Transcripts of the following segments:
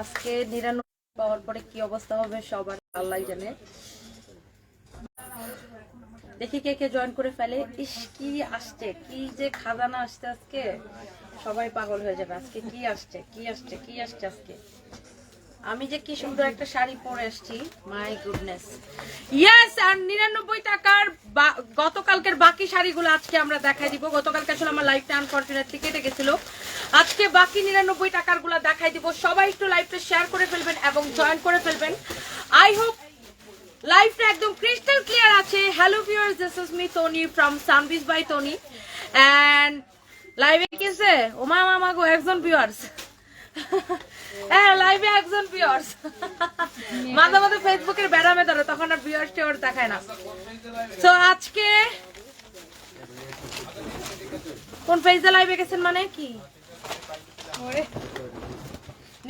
আজকে 99 পাওয়ার পরে কি অবস্থা হবে সবার আল্লাহ জানে। দেখি কে কে জয়েন করে ফেলে। ইস কি আসছে, কি যে খাজানা আসছে আজকে, সবাই পাগল হয়ে যাবে। আজকে কি আসছে কি আসছে কি আসছে আজকে। আমি যে কি সুন্দর একটা শাড়ি পরে আসছি, মাই গুডনেস। ইয়েস, আর 99 টাকার গতকালকের বাকি শাড়িগুলো আজকে আমরা দেখাই দিব। গতকালকে আসলে আমার লাইফটা আনফরচুনেটলি কেটে গেছিল। আজকে বাকি 99 টাকার গুলা দেখাই দিব। সবাই একটু লাইভটা শেয়ার করে ফেলবেন এবং জয়েন করে ফেলবেন। আই হোপ লাইভটা একদম ক্রিস্টাল ক্লিয়ার আছে। Hello viewers, this is me Tony from Sunbeach by Tony and লাইভে কিসে ওমা মামা গো একজন ভিউয়ার্স। হ্যাঁ, লাইভে একজন ভিউয়ার্স। মাঝে মাঝে ফেসবুকের ব্যারামে ধরে, তখন আর ভিউয়ার্স টিউয়ার্স দেখায় না। তো আজকে কোন পেজে লাইভে গেছেন মানে কি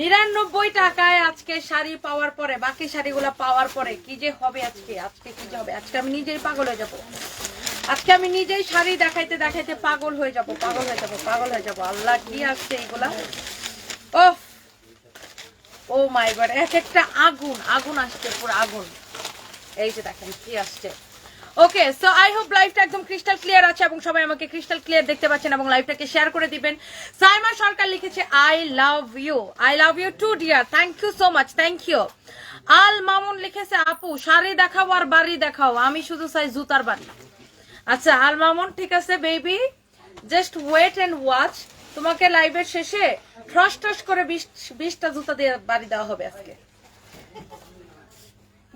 99 টাকায় আজকে শাড়ি পাওয়ার পরে, বাকি শাড়িগুলা পাওয়ার পরে কি যে হবে আজকে। আজকে কি যে হবে, আজকে আমি নিজেই পাগল হয়ে যাব। আজকে আমি নিজেই শাড়ি দেখাইতে দেখাইতে পাগল হয়ে যাব, পাগল হয়ে যাব, পাগল হয়ে যাব। আল্লাহ কি আসছে এইগুলা, ওহ ও মাই গড, এক একটা আগুন আগুন আসছে, পুরো আগুন। এই যে দেখেন কি আসছে। ওকে, সো আই হোপ লাইভটা একদম ক্রিস্টাল ক্লিয়ার আছে এবং সবাই আমাকে ক্রিস্টাল ক্লিয়ার দেখতে পাচ্ছেন এবং লাইভটাকে শেয়ার করে দিবেন। সাইমা সরকার লিখেছে I love you too dear, thank you so much, thank you. Al Mamun লিখেছে আপু শাড়ি দেখাও আর বাড়ি দেখাও, আমি শুধু চাই জুতার বাড়ি। আচ্ছা আল মামুন, ঠিক আছে baby, just wait and watch. তোমাকে লাইভের শেষে ঠস ঠস করে 20টা জুতা দিয়ে বাড়ি দেওয়া হবে আজকে,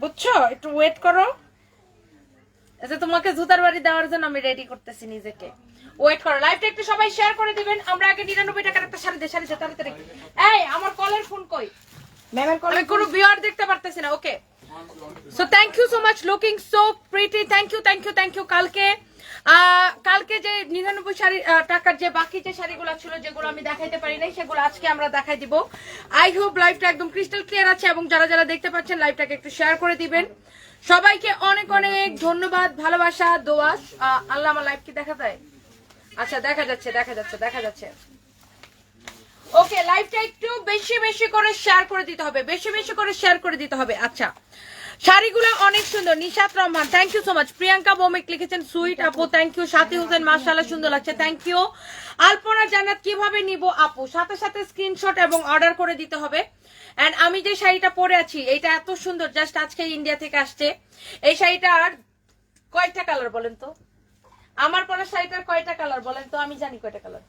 বুঝছো? একটু ওয়েট করো। আচ্ছা, তোমাকে জুতার বাড়ি দেওয়ার জন্য আমি রেডি করতেছি নিজেকে, ওয়েট করো। লাইভটা একটু সবাই শেয়ার করে দিবেন। আমরা আগে 99 টাকার একটা শাড়ি দে তাড়াতাড়ি। এই আমার কলের ফোন কই? ম্যামের কল, আমি কোনো ভিউয়ার দেখতে পারতেছি না। Okay, so thank you so much, looking so pretty, thank you thank you thank you. কালকে যে 99 টাকার যে বাকি যে শাড়িগুলো ছিল, যেগুলো আমি দেখাইতে পারি নাই, সেগুলো আজকে আমরা দেখাই দিব। আই হোপ লাইভটা একদম ক্রিস্টাল ক্লিয়ার আছে এবং যারা যারা দেখতে পাচ্ছেন লাইভটাকে একটু শেয়ার করে দিবেন। সবাইকে অনেক অনেক ধন্যবাদ, ভালোবাসা, দোয়া। আল্লাহ, আমার লাইভ কি দেখা যায়? আচ্ছা, দেখা যাচ্ছে দেখা যাচ্ছে দেখা যাচ্ছে। ওকে, লাইভটা একটু বেশি বেশি করে শেয়ার করে দিতে হবে, বেশি বেশি করে শেয়ার করে দিতে হবে। আচ্ছা, শাড়িগুলো অনেক সুন্দর। Nishat Rahman, thank you so much. Priyanka Bhowmik লিখেছেন সুইট আপু, থ্যাংক ইউ। সাথী হোসেন, মাশাআল্লাহ সুন্দর লাগছে, থ্যাংক ইউ। আলপনা জান্নাত, কিভাবে নিব আপু? সাথে সাথে স্ক্রিনশট এবং অর্ডার করে দিতে হবে। এন্ড আমি যে শাড়িটা পরে আছি, এটা এত সুন্দর, জাস্ট আজকে ইন্ডিয়া থেকে আসছে। এই শাড়িটার কয়টা কালার বলেন তো? আমার পরা শাড়িটার কয়টা কালার বলেন তো? আমি জানি কয়টা কালার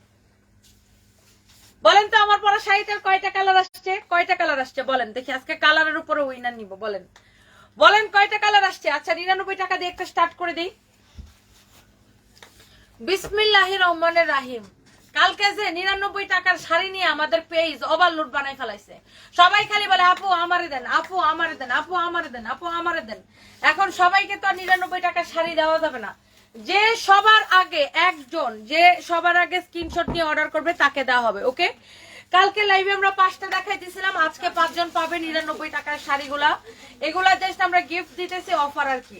বলেন তো। আমার পরা শাড়িটার কয়টা কালার আসছে? কয়টা কালার আসছে বলেন দেখি। আজকে কালারের উপরে উইনার নিব, বলেন বলেন কয়টা কালার আসছে। আচ্ছা, 99 টাকা দিয়ে একটা স্টার্ট করে দিই। বিসমিল্লাহির রহমানির রহিম। কালকে যে 99 টাকার শাড়ি নিয়ে আমাদের পেজ ওভারলোড বানাই ফেলাইছে। সবাই খালি বলে আপু আমারে দেন, আপু আমারে দেন, আপু আমারে দেন, আপু আমারে দেন। এখন সবাইকে তো 99 টাকার শাড়ি দেওয়া যাবে না। যে সবার আগে একজন, যে সবার আগে স্ক্রিনশট নিয়ে অর্ডার করবে তাকে দেওয়া হবে। ওকে, কালকে লাইভে আমরা 5টা দেখাই দিয়েছিলাম, আজকে 5 জন পাবে 99 টাকার শাড়িগুলা। এগুলা জাস্ট আমরা গিফট দিতেছি, অফার আর কি।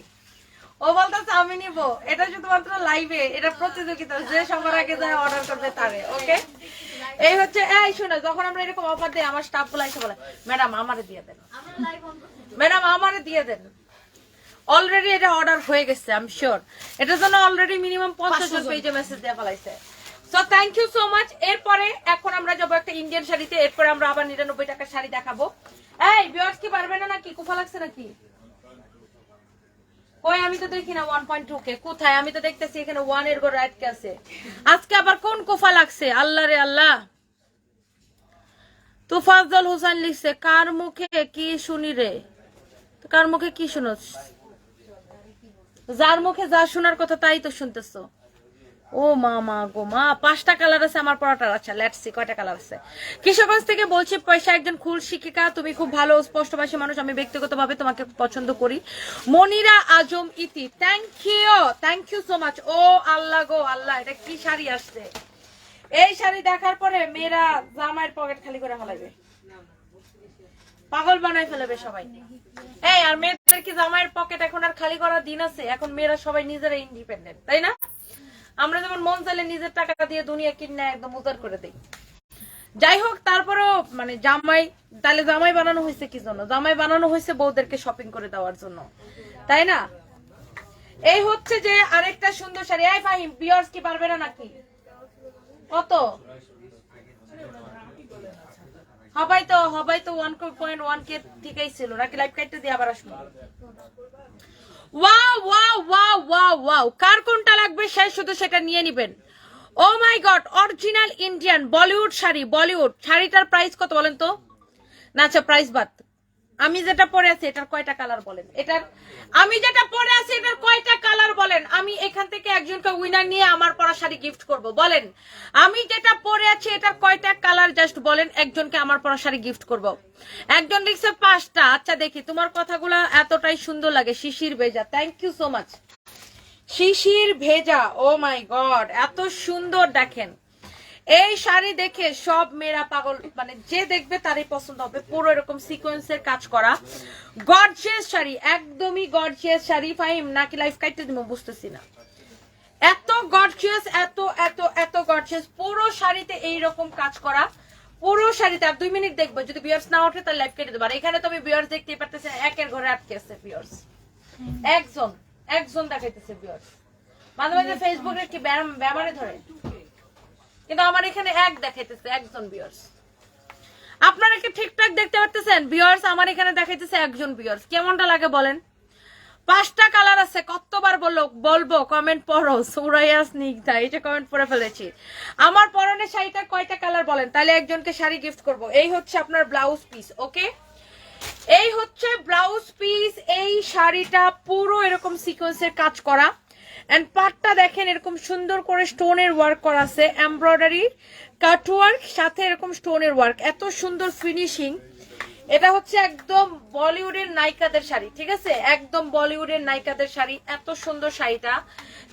ও বলতেছে আমি নিব, এটা শুধুমাত্র লাইভে, এটা প্রতিযোগিতা, যে সবার আগে যায় অর্ডার করবে তারে। ওকে, এই হচ্ছে। এই শুনে, যখন আমরা এরকম অফার দিই, আমার স্টাফ গুলো এসে বলে ম্যাডাম আমারে দিয়ে দেন, ম্যাডাম আমারে দিয়ে দেন। অলরেডি এটা অর্ডার হয়ে গেছে, আই এম শিওর। এটার জন্য অলরেডি মিনিমাম 50 জন পেজে মেসেজ দিয়ে ফেলাইছে। So thank you so much. এরপরে এখন আমরা যাবো একটা ইন্ডিয়ান শাড়িতে, এরপরে আমরা আবার 99 টাকার শাড়ি দেখাবো। এই ভিউয়ার্স কি পারবে না নাকি? কুফা লাগছে নাকি? কই আমি তো দেখি না 1.2 কে কোথায়? আমি তো দেখতেছি এখানে 1 এর গো রাইট কে আছে। আজকে আবার কোন কুফা লাগছে? আল্লাহ রে আল্লাহ। তুফাজ্জল হোসেন লিখছে কার মুখে কি শুনি রে? কার মুখে কি শুনোস? যার মুখে যা শোনার কথা তাই তো শুনতেছো। ও মামা গো মা, 5টা কালার আছে আমার পরাটার। আচ্ছা, লেটস সি কয়টা কালার আছে। কিশোরগঞ্জ থেকে বলছি, পয়সা একজন খুল শিক্ষিকা, তুমি খুব ভালো স্পষ্টভাষী মানুষ, আমি ব্যক্তিগতভাবে তোমাকে পছন্দ করি। মনিরা আজম ইতি, থ্যাংক ইউ সো মাচ। ও আল্লাহ গো আল্লাহ, এটা কি শাড়ি আসছে! এই শাড়ি দেখার পরে মেয়েরা জামাইয়ের পকেট খালি করে ফেলাবে, পাগল বানাই ফেলবে সবাই। এই আর মেয়েদের কি জামাইয়ের পকেট এখন আর খালি করার দিন আছে? এখন মেয়েরা সবাই নিজেরা ইন্ডিপেন্ডেন্ট, তাই না? আমরা যেমন মন চাইলে নিজের টাকা দিয়ে দুনিয়া কিনে একদম উজাড় করে দিই। যাই হোক, তারপরেও মানে জামাই, তাহলে জামাই বানানো হয়েছে কি জন্য? জামাই বানানো হয়েছে বউদেরকে শপিং করে দেওয়ার জন্য, তাই না? এই হচ্ছে যে আরেকটা সুন্দর শাড়ি। এই ফাহিম, ভিউয়ার্স কি পারবে না নাকি? কত হবাই তো 1.1k ঠিকই ছিল নাকি? লাইভ কাটতে দিয়ে আবার আসবো। Wow wow wow wow wow, কার কোনটা লাগবে সে শুধু সেটা নিয়ে নেবেন। Oh my God, original Indian Bollywood sari. Bollywood শাড়িটার প্রাইস কত বলেন তো? না আচ্ছা, প্রাইস বাদ। আমি যেটা পরে আছি এটার কয়টা কালার বলেন? আমি যেটা পরে আছি এটার কয়টা কালার বলেন? আমি এখান থেকে একজনকে উইনার নিয়ে আমার পরা শাড়ি গিফট করব। বলেন আমি যেটা পরে আছি এটার কয়টা কালার জাস্ট বলেন, একজনকে আমার পরা শাড়ি গিফট করব। একজন লিখছে 5টা। আচ্ছা দেখি, তোমার কথাগুলো এতটাই সুন্দর লাগে। শিশির ভেজা, থ্যাংক ইউ সো মাচ। শিশির ভেজা, ও মাই গড, এত সুন্দর। দেখেন এই শাড়ি দেখে সব মেয়েরা পাগল, মানে যে দেখবে তারই পছন্দ হবে। পুরো এরকম সিকোয়েন্সের কাজ করা গর্জিয়াস শাড়ি, একদমই গর্জিয়াস শাড়ি। ফাহিম নাকি লাইফ কাটতে দিব বুঝতেছি না। এত গর্জিয়াস, এত এত এত গর্জিয়াস পুরো শাড়িতে এইরকম কাজ করা। পুরো শাড়িতে আর 2 মিনিট দেখবো, যদি ভিউয়ার্স না ওঠে তাহলে লাইভ কেটে দেবো। আর এখানে তো আমি ভিউয়ার্স দেখতেই পারতেছি, একের ঘরে আটকে আছে ভিউয়ার্স। একজন দেখাইতেছে ভিউয়ার্স। মাঝে মাঝে ফেসবুকে কি ব্যামারে ধরে, কিন্তু আমার এখানে এক দেখাইতেছে একজন ভিউয়ার্স। আপনারা কি ঠিকঠাক দেখতে পারতেছেন ভিউয়ার্স? আমার এখানে দেখাইতেছে একজন ভিউয়ার্স। কেমনটা লাগে বলেন? 5টা কালার আছে, কতবার বলবো? কমেন্ট পড়ো। সুরাইয়া স্নিগ্ধা, এটা কমেন্ট পড়ে ফেলেছি। আমার পরনের শাড়িটা কয়টা কালার বলেন, তাহলে একজনকে শাড়ি গিফট করব। এই হচ্ছে আপনার ব্লাউজ পিস, ওকে? এই হচ্ছে ব্লাউজ পিস। এই শাড়িটা পুরো এরকম সিকোয়েন্সের কাজ করা, এন্ড পাটটা দেখেন এরকম সুন্দর করে স্টোনের ওয়ার্ক করা আছে, এমব্রয়ডারি কাট ওয়ার্ক সাথে এরকম স্টোনের ওয়ার্ক, এত সুন্দর ফিনিশিং। এটা হচ্ছে একদম বলিউডের নায়িকাদের শাড়ি, ঠিক আছে? একদম বলিউডের নায়িকাদের শাড়ি। এত সুন্দর শাড়িটা,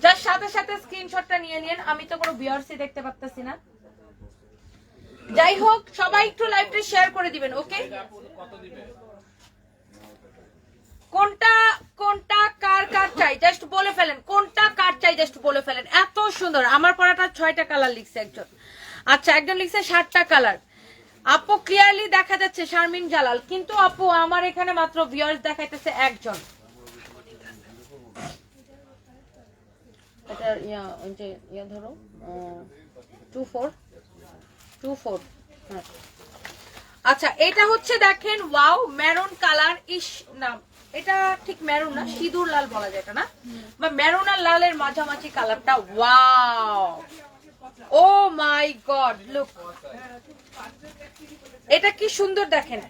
যার সাথে সাথে স্ক্রিনশটটা নিয়ে নিন। আমি তো কোনো ভিউয়ার্সই দেখতে পারতেছি না। যাই হোক, সবাই একটু লাইভটা শেয়ার করে দিবেন, ওকে? কোনটা কোনটা কার কার চাই জাস্ট বলে ফেলেন। কোনটা কার চাই জাস্ট বলে ফেলেন। এত সুন্দর। আমার পরাটা 6টা কালার লিখছে একজন। আচ্ছা, একজন লিখছে 7টা কালার। আপু ক্লিয়ারলি দেখা যাচ্ছে শারমিন জালাল, কিন্তু আপু আমার এখানে মাত্র ভিউয়ার্স দেখাইতেছে একজন। এটা ইয়া ধরো 24 হ্যাঁ। আচ্ছা, এটা হচ্ছে দেখেন ওয়াও মেরুন কালার। ইস না, এটা ঠিক মেরুন না, সিঁদুর লাল বলা যায় এটা না, বা মেরুন আর লালের মাঝামাঝি কালারটা। Wow, O my god, look, এটা কি সুন্দর দেখেন।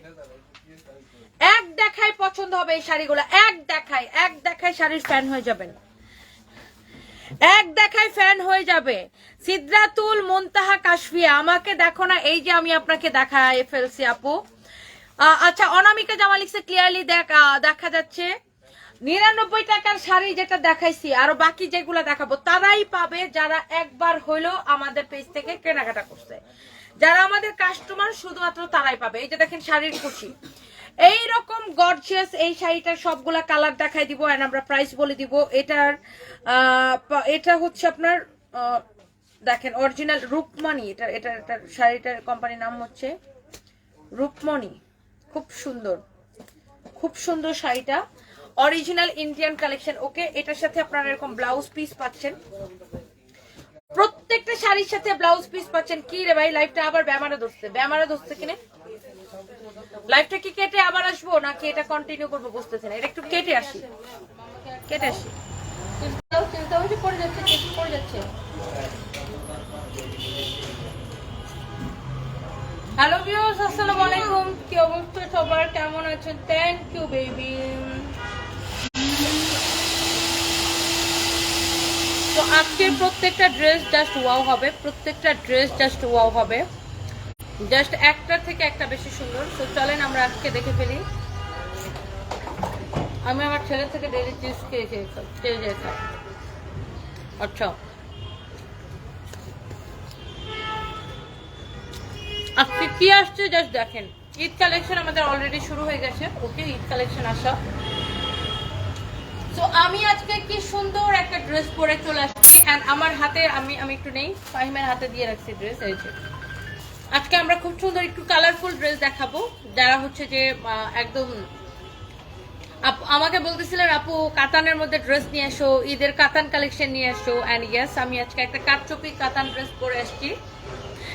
এক দেখায় পছন্দ হবে এই শাড়িগুলো, এক দেখায় শাড়ির ফ্যান হয়ে যাবেন, এক দেখায় ফ্যান হয়ে যাবে। সিদ্রাতুল মুনতাহা কাশফিয়া, আমাকে দেখো না, এই যে আমি আপনাকে দেখায় ফেলছি আপু। আচ্ছা, অনামিকা জামা লিখছে ক্লিয়ারলি দেখা যাচ্ছে। 99 টাকার শাড়ি যেটা দেখাইছি, আরো বাকি যেগুলো দেখাবো তারাই পাবে যারা একবার হইলো আমাদের পেজ থেকে কেনাকাটা করছে। যারা আমাদের কাস্টমার শুধুমাত্র তারাই পাবে। এই যে দেখেন শাড়ির কুচি, এইরকম গর্জিয়াস এই শাড়িটার সবগুলা কালার দেখাই দিব, এন্ড আমরা প্রাইস বলে দিব। এটা হচ্ছে আপনার দেখেন অরিজিনাল রূপমণি। এটা শাড়িটার কোম্পানির নাম হচ্ছে রূপমণি। খুব সুন্দর শাড়িটা, অরিজিনাল ইন্ডিয়ান কালেকশন, ওকে? এটার সাথে আপনারা এরকম ব্লাউজ পিস পাচ্ছেন, প্রত্যেকটা শাড়ির সাথে ব্লাউজ পিস পাচ্ছেন। কি রে ভাই, লাইভটা আবার ব্যামারা ধরছে কিনে? লাইভটা কি কেটে আবার আসবো নাকি এটা কন্টিনিউ করবো বুঝতেছি না। এটা একটু কেটে আসি। পড়ে যাচ্ছে। হ্যালো ভিউয়ার্স, আসসালামু আলাইকুম। কি অবস্থা সবার, কেমন আছেন? Thank you baby. তো আজকের প্রত্যেকটা ড্রেস জাস্ট ওয়াও হবে, জাস্ট একটা থেকে একটা বেশি সুন্দর। তো চলেন আমরা আজকে দেখে ফেলি। আমি আমার ছেলে থেকে ডেলি চিজ খেয়ে খাই। আচ্ছা, আজকে কি আসছে জাস্ট দেখেন। ঈদ কালেকশন আমাদের অলরেডি শুরু হয়ে গেছে, ওকে? ঈদ কালেকশন আসা। তো আমি আজকে কি সুন্দর একটা ড্রেস পরে চলে আসছি, এন্ড আমার হাতে আমি একটু নেই, ফাহিমের হাতে দিয়ে রাখছি ড্রেস। এই যে আজকে আমরা খুব সুন্দর একটু কালারফুল ড্রেস দেখাবো, যারা হচ্ছে যে একদম আমাকে বলতেছিলেন আপু কাতানের মধ্যে ড্রেস নিয়ে আসো, ঈদের কাতান কালেকশন নিয়ে আসো। অ্যান্ড ইয়েস, আমি আজকে একটা কাটচুপি কাতান ড্রেস পরে আসছি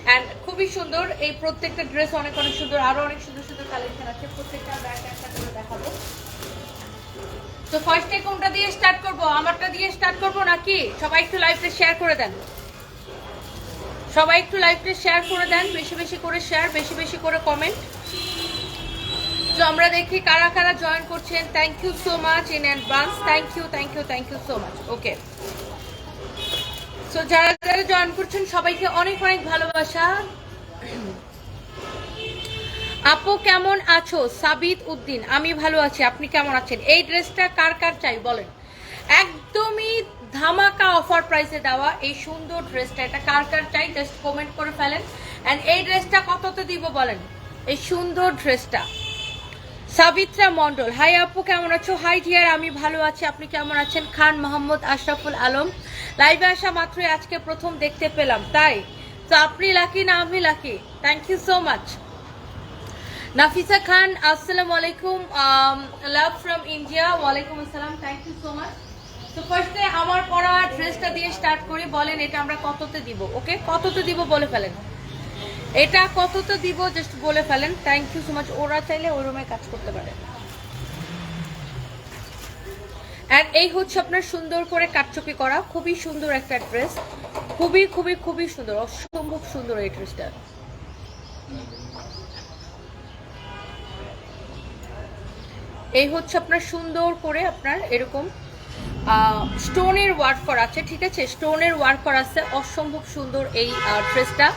অ্যান্ড খুবই সুন্দর। এই প্রত্যেকটা ড্রেস অনেক অনেক সুন্দর, আরো অনেক সুন্দর সুন্দর কালেকশন আছে, প্রত্যেকটা ব্র্যান্ড একটা করে দেখাবো। তো ফার্স্টে কোনটা দিয়ে স্টার্ট করব? আমারটা দিয়ে স্টার্ট করব নাকি? সবাই একটু লাইভটা শেয়ার করে দেন, সবাই একটু লাইভটা শেয়ার করে দেন, বেশি বেশি করে শেয়ার, বেশি বেশি করে কমেন্ট। তো আমরা দেখি কারা কারা জয়েন করছেন। Thank you so much in advance, thank you thank you thank you so much. Okay, so যারা যারা জয়েন করছেন সবাইকে অনেক অনেক ভালোবাসা। আপু কেমন আছো? সাবিত উদ্দিন, আমি ভালো আছি, আপনি কেমন আছেন? এই ড্রেসটা কার কার চাই বলেন? একদমই ধামাকা অফার প্রাইসে দেওয়া এই সুন্দর ড্রেসটা, এটা কার কার চাই জাস্ট কমেন্ট করে ফেলেন। অ্যান্ড এই ড্রেসটা কততে দিব বলেন? এই সুন্দর ড্রেসটা। সাবিত্রা মন্ডল, হাই আপু কেমন আছো? হাই ডিয়ার, আমি ভালো আছি, আপনি কেমন আছেন? খান মোহাম্মদ আশরাফুল আলম, লাইভে আসা মাত্রই আজকে প্রথম দেখতে পেলাম, তাই তো আপনি লাকি না আমি lucky? Thank you so much. Nafisa Khan, আসসালামু আলাইকুম, লাভ ফ্রম ইন্ডিয়া। ওয়ালাইকুম আসসালাম, থ্যাংক ইউ সো মাচ। তো ফার্স্টে আমার পরা ড্রেসটা দিয়ে স্টার্ট করি, বলেন এটা আমরা কততে দিব? ওকে, কততে দিব বলে ফেলেন, এটা কততে দিব জাস্ট বলে ফেলেন। Thank you so much. ওরা চাইলে ওই রুমে কাজ করতে পারে। অ্যান্ড এই হচ্ছে আপনার সুন্দর করে কাটচুপি করা খুবই সুন্দর একটা ড্রেস, খুবই খুবই খুবই সুন্দর, অসম্ভব সুন্দর এই ড্রেসটা। এই হচ্ছে আপনার সুন্দর করে আপনার এরকম স্টোনের ওয়ার্ক করা আছে, ঠিক আছে, স্টোনের ওয়ার্ক করা আছে, অসম্ভব সুন্দর এই ড্রেসটা।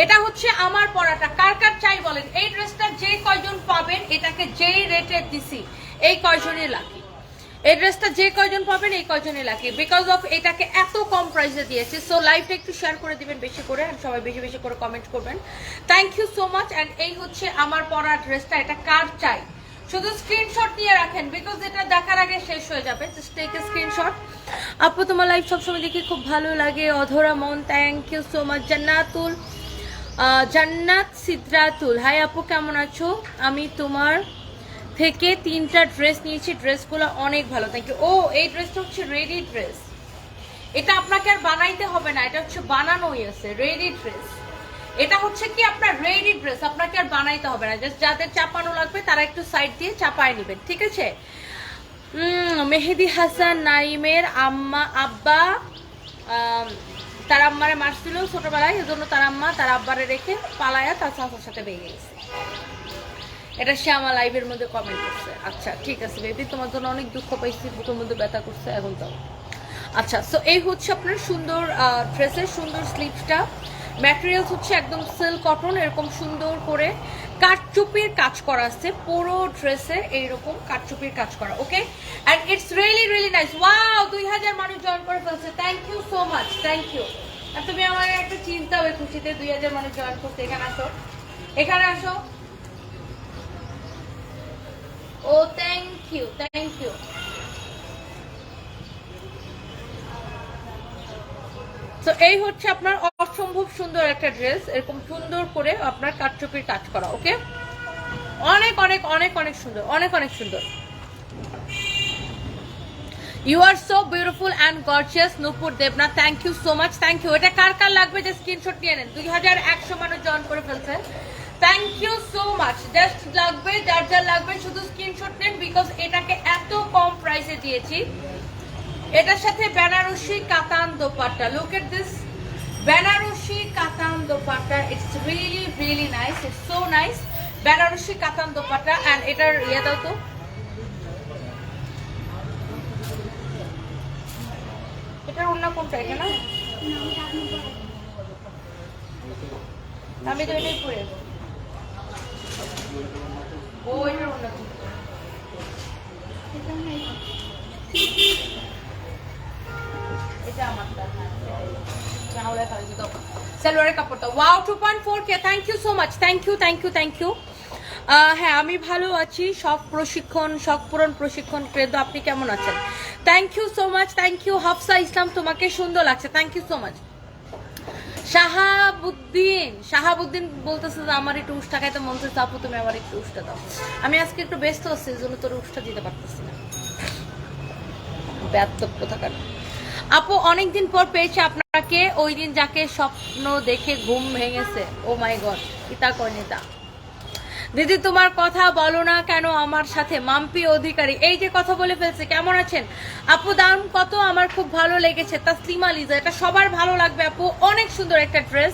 এটা হচ্ছে আমার পরাটা, কার কার চাই বলেন? এই ড্রেসটা যে কয়জন পাবেন, এটাকে যেই রেটে দিছি এই কয়জনই লাকি। এই ড্রেসটা যে কয়জন পাবেন এই কয়জনই লাকি, বিকজ অফ এটাকে এত কম প্রাইসে দিয়েছি। সো লাইভটা একটু শেয়ার করে দিবেন বেশি করে, আর সবাই বেশি বেশি করে কমেন্ট করবেন। Thank you so much. And এই হচ্ছে আমার পরা ড্রেসটা, এটা কার চাই শুধু স্ক্রিনশট নিয়ে রাখেন, বিকজ এটা দেখার আগে শেষ হয়ে যাবে। Just take a screenshot. আপু তোমার লাইভ সবসময় দেখি খুব ভালো লাগে, অধরা মন, থ্যাংক ইউ সো মাচ। জান্নাতুল, জান্নাত সিদ্রাতুল, হাই আপু কেমন আছো? আমি তোমার থেকে 3টা ড্রেস নিয়েছি, ড্রেসগুলো অনেক ভালো, থ্যাংক ইউ। ও এই ড্রেসটা হচ্ছে রেডি ড্রেস, এটা আপনাকে আর বানাইতে হবে না, এটা হচ্ছে বানানোই আছে, রেডি ড্রেস। এটা হচ্ছে কি আপনার রেডি ড্রেস, আপনাকে আর বানাইতে হবে না, জাস্ট যাদের চাপানো লাগবে তারা একটু সাইড দিয়ে চাপায় নেবেন, ঠিক আছে। মেহেদি হাসান, নাইমের আব্বা তার আম্মারে মারছিল ছোটবেলায়, এজন্য তার আম্মা তার আব্বারে রেখে পালায়া তার চাচার সাথে বেরিয়ে গেছে। এটা সে আমার লাইভের মধ্যে কমেন্ট করছে। আচ্ছা ঠিক আছে বেবি, তোমার জন্য অনেক দুঃখ পাইছি, বুকের মধ্যে ব্যথা করছে এখন তো। আচ্ছা, সো এই হচ্ছে আপনার সুন্দর ড্রেসের সুন্দর স্লিভসটা, ম্যাটেরিয়ালস হচ্ছে একদম সিল্ক কটন, এরকম সুন্দর করে কাটচুপির কাজ করা আছে পুরো ড্রেসে, এইরকম কাটচুপির কাজ করা। Okay, and it's really really nice. Wow, 2000 মানুষ জয়েন করে ফেলছে, thank you so much, thank you. আর তুমি আমার একটা চিন্তা হবে খুশিতে, 2000 মানুষ জয়েন করছে। এখানে আসো, এখানে আসো। ও থ্যাংক ইউ, থ্যাংক ইউ। তো এই হচ্ছে আপনার অসম্ভব সুন্দর একটা ড্রেস, এরকম সুন্দর করে আপনার কাটচুপির কাজ করা। ওকে, অনেক অনেক অনেক অনেক সুন্দর, অনেক অনেক সুন্দর। You are so beautiful and gorgeous Nupur Debna, thank you so much, thank you. এটা কার কার লাগবে যে স্ক্রিনশট নিয়ে নেন, 2100 মানুষ জয়েন করে ফেলছে, thank you so much. Just লাগবে, যার যার লাগবে শুধু স্ক্রিনশট নেন, বিকজ এটাকে এত কম প্রাইসে দিয়েছি। এটার সাথে Benarasi katan dupatta, look at this, Benarasi katan dupatta, it's really really nice, it's so nice. Benarasi katan dupatta, and এটার ইয়ে দাও তো, এটার অন্য কোনটা? এটা না, আমি তো এটাই পরে ওইটার অন্য এটা আমারটা সালোয়ারের কাপড়টা। Wow, 2.4K, thank you so much, thank you thank you thank you. হ্যাঁ আমি ভালো আছি, শখ প্রশিক্ষণ, শখ পূরণ প্রশিক্ষণ ক্রেদো, আপনি কেমন আছেন? Thank you so much, thank you. Hafsa Islam, তোমাকে সুন্দর লাগছে, thank you so much. Shahabuddin বলতেছে যে আমার একটু উষ্টা খাইতে মন চাইছে, আপু তুমি আমার একটু উষ্টা দাও। আমি আজকে একটু ব্যস্ত আছি, এই জন্য তোর উষ্টা দিতে পারতেছি না। ব্যর্থ কোথাকার। আপু অনেকদিন পর পেয়েছে আপনাকে, ওই দিন যাকে স্বপ্ন দেখে ঘুম ভেঙেছে। ও মাই গড, ইতা কর্ণিতা দিদি তোমার কথা বলো না কেন আমার সাথে? মাম্পি অধিকারী এই যে কথা বলে ফেলছে। কেমন আছেন আপু? দাম কত? আমার খুব ভালো লেগেছে। তাসলিমা লিজা, এটা সবার ভালো লাগবে আপু, অনেক সুন্দর একটা ড্রেস।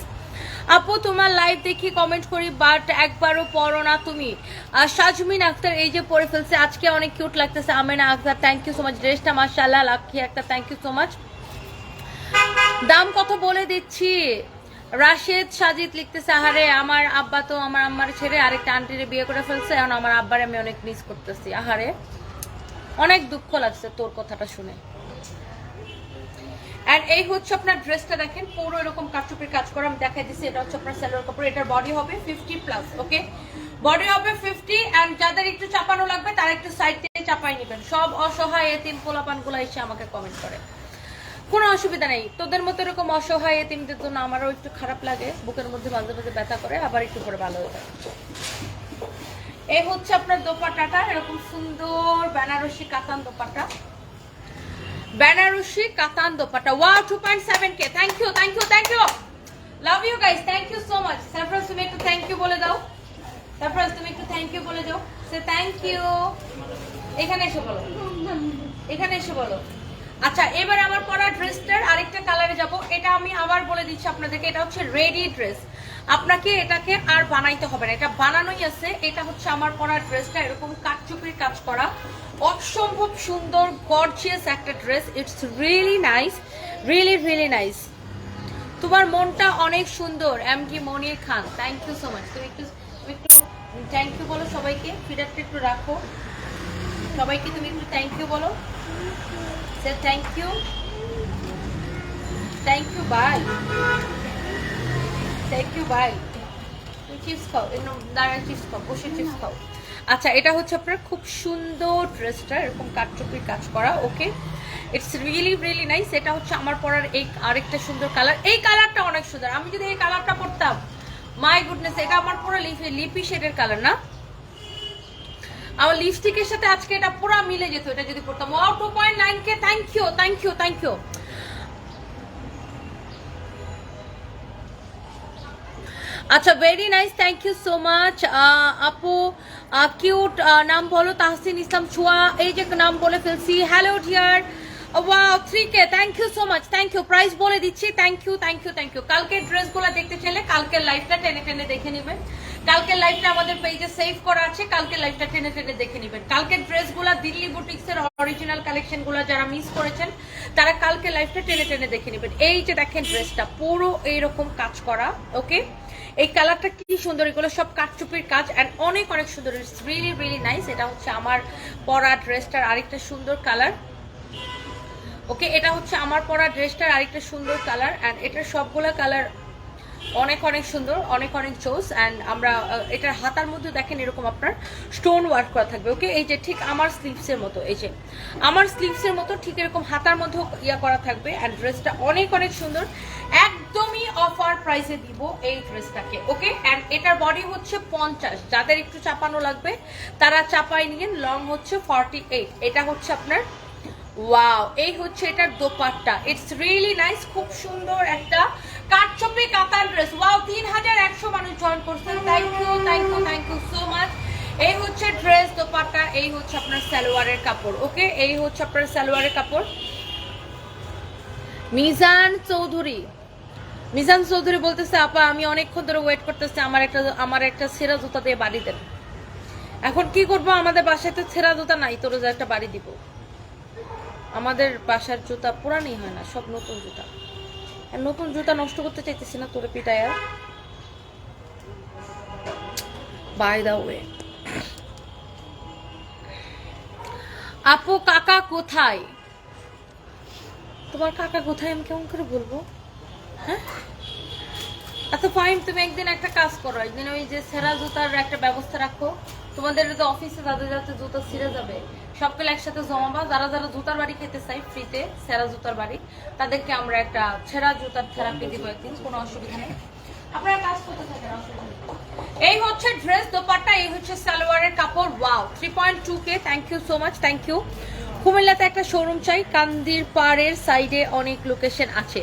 আপু তোমার লাইভ দেখি কমেন্ট করি বাট একবারও পড়ো না তুমি। সাজমিন আক্তার এই যে পরে ফেলছে, আজকে অনেক কিউট লাগতেছে। Amena Akter thank you so much, ড্রেসটা মাশাআল্লাহ লাকি একটা, থ্যাংক ইউ সো মাচ। দাম কত বলে দিচ্ছি। রাশেদ সাজিদ লিখতেছে আহারে আমার আব্বা তো আমার আম্মার ছেড়ে আরেকটা আন্টিরে বিয়ে করে ফেলছে, এখন আমার আব্বারে আমি অনেক মিস করতেছি। আহারে অনেক দুঃখ লাগছে তোর কথাটা শুনে। এন্ড এই হচ্ছে আপনার ড্রেসটা, দেখেন পুরো এরকম কাটচুপির কাজ করা, আমি দেখাই দিচ্ছি। এটা হচ্ছে আপনার সালোয়ার কাপড়, এটার বডি হবে 50+, ওকে বডি হবে 50। এন্ড যাদের একটু চাপানো লাগবে তারা একটু সাইড থেকে চাপাই নেবেন। সব অসহায় এতিম পোলাপানগুলো এসে আমাকে কমেন্ট করে, কোনো অসুবিধা নেই। তোদের মতো এরকম অসহায় এতিমদের জন্য আমারও একটু খারাপ লাগে, বুকের মধ্যে মাঝে মাঝে ব্যথা করে, আবার একটু করে ভালো হয়ে যায়। এই হচ্ছে আপনার দোপাট্টাটা, এরকম সুন্দর Banarasi katan dupatta, Banarasi katan dupatta. Wow 2.7K, thank you thank you thank you, love you guys, thank you so much. Surprise তুমি একটু থ্যাংক ইউ বলে দাও, সারপ্রাইজ তুমি একটু থ্যাংক ইউ বলে দাও, সে থ্যাংক ইউ। এখানে এসে বলো, এখানে এসে বলো। আচ্ছা এবার আমার পরা ড্রেসটার আরেকটা কালারে যাব। এটা আমি আবার বলে দিচ্ছি আপনাদেরকে, এটা হচ্ছে রেডি ড্রেস, আপনাকে এটাকে আর বানাইতে হবে না, এটা বানানোই আছে। এটা হচ্ছে আমার পরা ড্রেসটা, এরকম কাটচুপির কাজ করা, অসম্ভব সুন্দর গর্জিয়াস একটা dress. It's really nice, really really nice. তোমার মনটা অনেক সুন্দর, MD Monir Khan, thank you so much. তুমি একটু থ্যাংক ইউ বলো সবাইকে, ফিডারটা একটু রাখো সবাইকে, তুমি একটু থ্যাংক ইউ বলো। Say thank you. Thank you, bye. Thank you, bye. তুমি চিপস খাও, দাঁড়ান চিপস খাও, বসে চিপস খাও। আচ্ছা এটা হচ্ছে আপনার খুব সুন্দর ড্রেসটা, এরকম কাটচুপির কাজ করা, okay it's really really nice. এটা হচ্ছে আমার পরার এই আরেকটা সুন্দর কালার, এই কালারটা অনেক সুন্দর। আমি যদি এই কালারটা পরতাম, মাই গুডনেস, এটা আমার পুরো লিপি শেডের কালার না, আমার লিপস্টিকের সাথে আজকে এটা পুরো মিলে যেত এটা যদি পড়তাম। Wow 2.9K, thank you thank you thank you. আচ্ছা very nice, thank you so much আপু। কিউট নাম বলো, তাহসিন ইসলাম ছোয়া, এই যে নাম বলে ফেলছি। Hello dear, wow 3K, thank you so much, thank you. Price বলে দিচ্ছি, thank you thank you thank you. কালকের ড্রেসগুলো দেখতে চাইলে কালকের লাইভটা টেনে টেনে দেখে নেবেন, কালকের লাইভটা আমাদের পেজে সেভ করা আছে, কালকের লাইভটা টেনে টেনে দেখে নেবেন। কালকের ড্রেসগুলা দিল্লি বুটিক্সের অরিজিনাল কালেকশনগুলো যারা মিস করেছেন তারা কালকের লাইভটা টেনে টেনে দেখে নেবেন। এই যে দেখেন ড্রেসটা পুরো এইরকম কাজ করা, ওকে এই কালারটা কি সুন্দর, এগুলো সব কাটচুপির কাজ এন্ড অনেক অনেক সুন্দর, ইটস রিয়েলি রিয়েলি নাইস। এটা হচ্ছে আমার পরা ড্রেসটার আরেকটা সুন্দর কালার, ওকে এটা হচ্ছে আমার পরা ড্রেসটার আরেকটা সুন্দর কালার এন্ড এটার সবগুলো কালার অনেক অনেক সুন্দর, অনেক অনেক চোস। এন্ড আমরা এটার হাতার মধ্যে দেখেন এরকম আপনার স্টোন ওয়ার্ক করা থাকবে, ওকে এই যে ঠিক আমার স্লিভসের মতো, এই যে আমার স্লিভসের মতো ঠিক এরকম হাতার মধ্যে ইয়া করা থাকবে। এন্ড ড্রেসটা অনেক অনেক সুন্দর, একদমই অফার প্রাইসে দিব এই ড্রেসটাকে, ওকে এন্ড এটার বডি হচ্ছে 50, যাদের একটু চাপানো লাগবে তারা চাপাই নিয়ে, লং হচ্ছে 48। এটা হচ্ছে আপনার ওয়াও, এই হচ্ছে এটার দোপাট্টা, ইটস রিয়েলি নাইস, খুব সুন্দর একটা কাটচুপি কাতান ড্রেস। ওয়াও 3100 মানুষ জয়েন করছেন, thank you thank you thank you so much. এই হচ্ছে ড্রেস দোপাট্টা, এই হচ্ছে আপনার সালোয়ারের কাপড়, ওকে এই হচ্ছে আপনার সালোয়ারের কাপড়। মিজান চৌধুরী বলতেছে আপা আমি অনেকক্ষণ ধরে ওয়েট করতেছি, আমার একটা ছেঁড়া জুতা দিয়ে বাড়ি দেন। এখন কি করবো, আমাদের বাসায় তো ছেঁড়া জুতা নাই, তোর যে একটা বাড়ি দিব। আমাদের বাসার জুতা পুরানি হয় না, সব নতুন জুতা, আর নতুন জুতা নষ্ট করতে চাইতেছি না তোরে পিটায়। বাই দা ওয়ে আপু কাকা কোথায়, তোমার কাকা কোথায় আমি কেমন করে বলবো? হ্যাঁ আচ্ছা ফাইন, তুমি একদিন একটা কাজ করো, একদিন ওই যে সেরা জুতার একটা ব্যবস্থা রাখো। তোমাদের যে অফিসে যাদের যাতে জুতা ছিঁড়ে যাবে সবগুলো একসাথে জমাবা, যারা যারা জুতার বাড়ি খেতে চাই ফ্রিতে সেরা জুতার বাড়ি, তাদেরকে আমরা একটা ছেঁড়া জুতার থেরাপি দিব একদিন, কোনো অসুবিধা নেই। আপনারা কাজ করতে থাকেন, অসুবিধা নেই। এই হচ্ছে ড্রেস দোপাট্টা, এই হচ্ছে সালোয়ারের কাপড়। Wow 3.2K, thank you so much, thank you. কুমিল্লাতে একটা শোরুম চাই, কান্দির পাড়ের সাইডে অনেক লোকেশন আছে।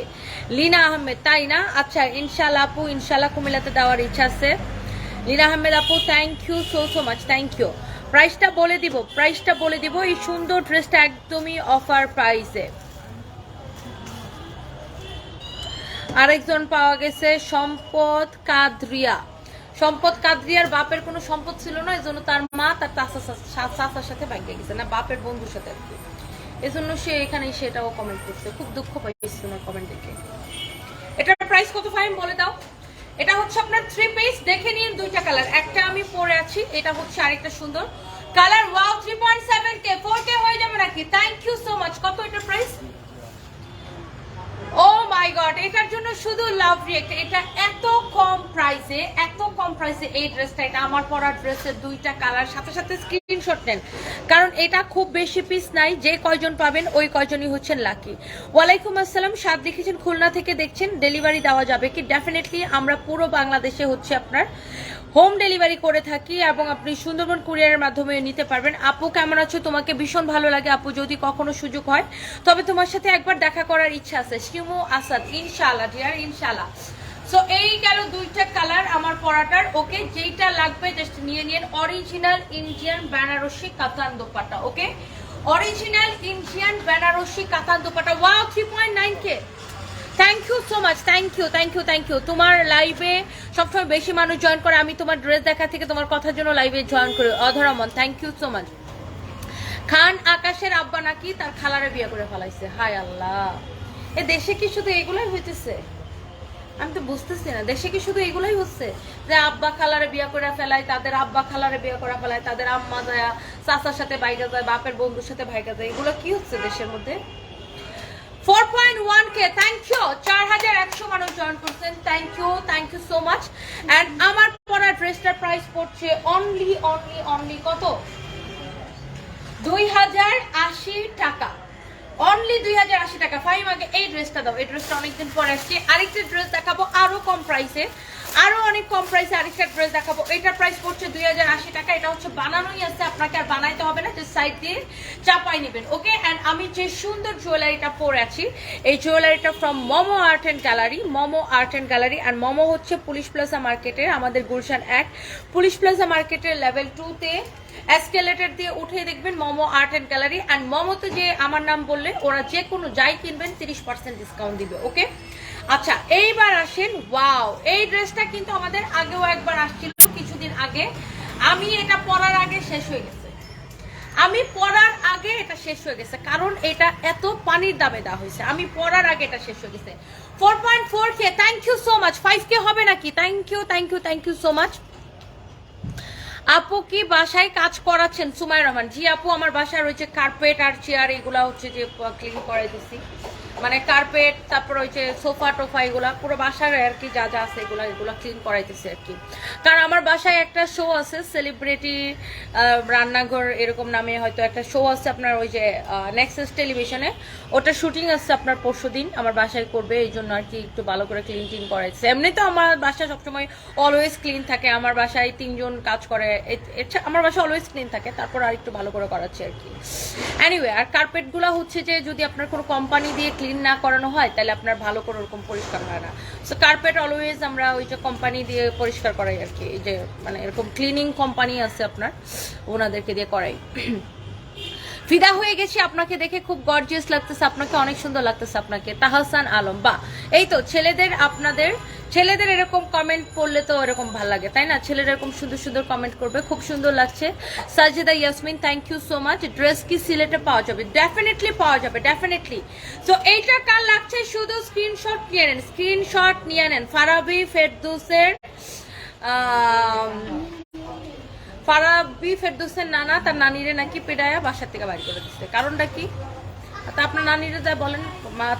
লীনা আহমেদ, তাই না? আচ্ছা ইনশাল্লাহ আপু, ইনশাল্লাহ কুমিল্লাতে দেওয়ার ইচ্ছা আছে। লীনা আহমেদ আপু thank you so so much, thank you. প্রাইসটা বলে দিব, প্রাইসটা বলে দিব। এই সুন্দর ড্রেসটা একদমই অফার প্রাইসে। আরেকজন পাওয়া গেছে সম্পদ কাদরিয়া। সম্পদ কাদরিয়ার বাপের কোনো সম্পদ ছিল না, এই জন্য তার মা তার চাচার সাথে ভাগ্যে গেছে, না বাপের বন্ধুর সাথে আর কি, এই জন্য সে এখানে সেটাও কমেন্ট করছে। খুব দুঃখ পাইছি তোমার কমেন্ট দেখে। এটার প্রাইস কত ফাইন বলে দাও। এটা হচ্ছে আপনার 3 পিস, দেখে নিন দুইটা কালার, একটা আমি পরে আছি, এটা হচ্ছে আরেকটা সুন্দর কালার। ওয়াও 3.7K, 4K হয়ে যাবে নাকি? Thank you so much. কত এটার প্রাইস? ও মাই গড, এটার জন্য শুধু লাভ রিয়েক্ট। এটা এত কম প্রাইসে, এত কম প্রাইসে এই ড্রেসটা, এটা আমার পরা ড্রেসের দুইটা কালার। সাথে সাথে স্ক্রিনশট নেন, কারণ এটা খুব বেশি পিস নাই, যে কয়জন পাবেন ওই কয়জনই হচ্ছেন লাকি। ওয়ালাইকুম আসসালাম, সাদ লিখেছেন খুলনা থেকে দেখছেন, ডেলিভারি দেওয়া যাবে কি? ডেফিনেটলি আমরা পুরো বাংলাদেশে হচ্ছে আপনার হোম ডেলিভারি করে থাকি, এবং আপনি সুন্দরবন কুরিয়ারের মাধ্যমে নিতে পারবেন। আপু কেমন আছো? তোমাকে ভীষণ ভালো লাগে আপু, যদি কখনো সুযোগ হয় তবে তোমার সাথে একবার দেখা করার ইচ্ছা আছে। শিমু আসাদ, ইনশাআল্লাহ ডিয়ার, ইনশাআল্লাহ। সো এই গেল দুইটা কালার আমার পরাটার। ওকে, যেইটা লাগবে জাস্ট নিয়ে নিন। Original Indian Banarasi katan dupatta, okay, original Indian Banarasi katan dupatta. Wow 3.9K, thank you so much, thank you, thank you, thank you. তোমার লাইভে সবসময় বেশি মানুষ জয়েন করে, আমি তোমার ড্রেস দেখা থেকে তোমার কথার জন্য লাইভে জয়েন করি। অধরামন, থ্যাংক ইউ সো মাচ। খান আকাশের আব্বা নাকি তার খালারে বিয়ে করে ফেলাইছে, হায় আল্লাহ। এ দেশে কি শুধু এগুলাই হইতেছে? আমি তো বুঝতেছি না, দেশে কি শুধু এগুলাই হচ্ছে যে আব্বা খালারে বিয়ে করে ফেলায়, তাদের আব্বা খালারে বিয়ে করে ফেলায়, তাদের আম্মা যায় চাচার সাথে ভাইগা যায়, বাপের বন্ধুর সাথে ভাইগা যায়, এগুলো কি হচ্ছে দেশের মধ্যে? 4.1K, thank you. 4100 মানুষ জয়েন করছেন, thank you so much. And আমার পরা ড্রেসটার প্রাইস পড়ছে অনলি অনলি অনলি কত? 2080 টাকা, অনলি 2080 টাকা। ফাইম আগে এই ড্রেসটা দাও, এই ড্রেসটা অনেকদিন পরে আসছে। আরেকটা ড্রেস দেখাবো আরো কম প্রাইসে, আরো অনেক কম প্রাইসে আরেকটা ড্রেস দেখাবো। এটার প্রাইস পড়ছে 2080 টাকা। এটা হচ্ছে বানানোই আছে, আপনাকে আর বানাইতে হবে না, যে সাইড দিয়ে চাপাই নেবেন, ওকে। এন্ড আমি যে সুন্দর জুয়েলারিটা পরে আছি, এই জুয়েলারিটা from Momo art and gallery, Momo art and gallery. আর মোমো হচ্ছে পুলিশ প্লাজা মার্কেটের, আমাদের গুলশান 1 পুলিশ প্লাজা মার্কেটের লেভেল 2-তে এসকেলেটর দিয়ে উঠে দেখবেন Momo art and gallery. And মোমোতে যে আমার নাম বললে ওরা যে কোনো যাই কিনবেন 30% ডিসকাউন্ট দিবে, ওকে। আচ্ছা এইবার আসেন, ওয়াও এই ড্রেসটা কিন্তু আমাদের আগেও একবার আসছিল কিছুদিন আগে, আমি এটা পরার আগে শেষ হয়ে গেছে, আমি পরার আগে এটা শেষ হয়ে গেছে, কারণ এটা এত পানির দামে দেওয়া হয়েছে, আমি পরার আগে এটা শেষ হয়ে গেছে। 4.4K, thank you so much. 5K হবে নাকি? Thank you so much. আপু কি বাসায় কাজ করাচ্ছেন? সুমাই রহমান, জি আপু আমার বাসায় রয়েছে কার্পেট আর চেয়ার, এগুলা হচ্ছে যে ক্লিন করে দিছি, মানে কার্পেট, তারপর হচ্ছে সোফা টোফা, এগুলা পুরো বাসার আর কি যা যা আছে এগুলা ক্লিন করাইতেছি আর কি। কারণ আমার বাসায় একটা শো আছে, সেলিব্রিটি রান্নাঘর এরকম নামে হয়তো একটা শো আছে আপনার ওই যে নেক্সাস টেলিভিশনে, ওটা শুটিং আছে আপনার পরশুদিন আমার বাসায় করবে, এই জন্য আর কি একটু ভালো করে ক্লিন টিন করাইছে। এমনি তো আমার বাসা সবসময় অলওয়েজ ক্লিন থাকে, আমার বাসায় 3 জন কাজ করে, আমার বাসা অলওয়েজ ক্লিন থাকে, তারপর আর একটু ভালো করে করাচ্ছে আর কি। এনিওয়ে, আর কার্পেটগুলো হচ্ছে যে যদি আপনার কোনো কোম্পানি দিয়ে ক্লিন না করানো হয় তাহলে আপনার ভালো করে ওরকম পরিষ্কার হয় না। সো কার্পেট অলওয়েজ আমরা ওই যে কোম্পানি দিয়ে পরিষ্কার করাই আর কি, এই যে মানে এরকম ক্লিনিং কোম্পানি আছে আপনার, ওনাদেরকে দিয়ে করাই। ফিদা হয়ে গেছি আপনাকে দেখে, খুব গর্জিয়াস লাগতেছে আপনাকে, অনেক সুন্দর লাগতেছে আপনাকে। তাহসান আলম, বা এই তো ছেলেদের, আপনাদের ছেলেদের এরকম কমেন্ট করলে তো এরকম ভালো লাগে তাই না, ছেলেরা এরকম সুন্দর সুন্দর কমেন্ট করবে, খুব সুন্দর লাগছে। Sajida Yasmin, thank you so much. Dress কি সিলেটে পাওয়া যাবে? ডেফিনেটলি পাওয়া যাবে, ডেফিনেটলি। সো এইটা কার লাগছে শুধু স্ক্রিনশট নিয়ে নেন, স্ক্রিনশট নিয়ে নেন। ফারাবি ফেরদৌসের, ফারাবি ফেরদৌসের নানা তার নানিরে নাকি পেডায়া বাসার থেকে বাড়ি করে দিচ্ছে, কারণটা কি? তা আপনার নানিরে যাই বলেন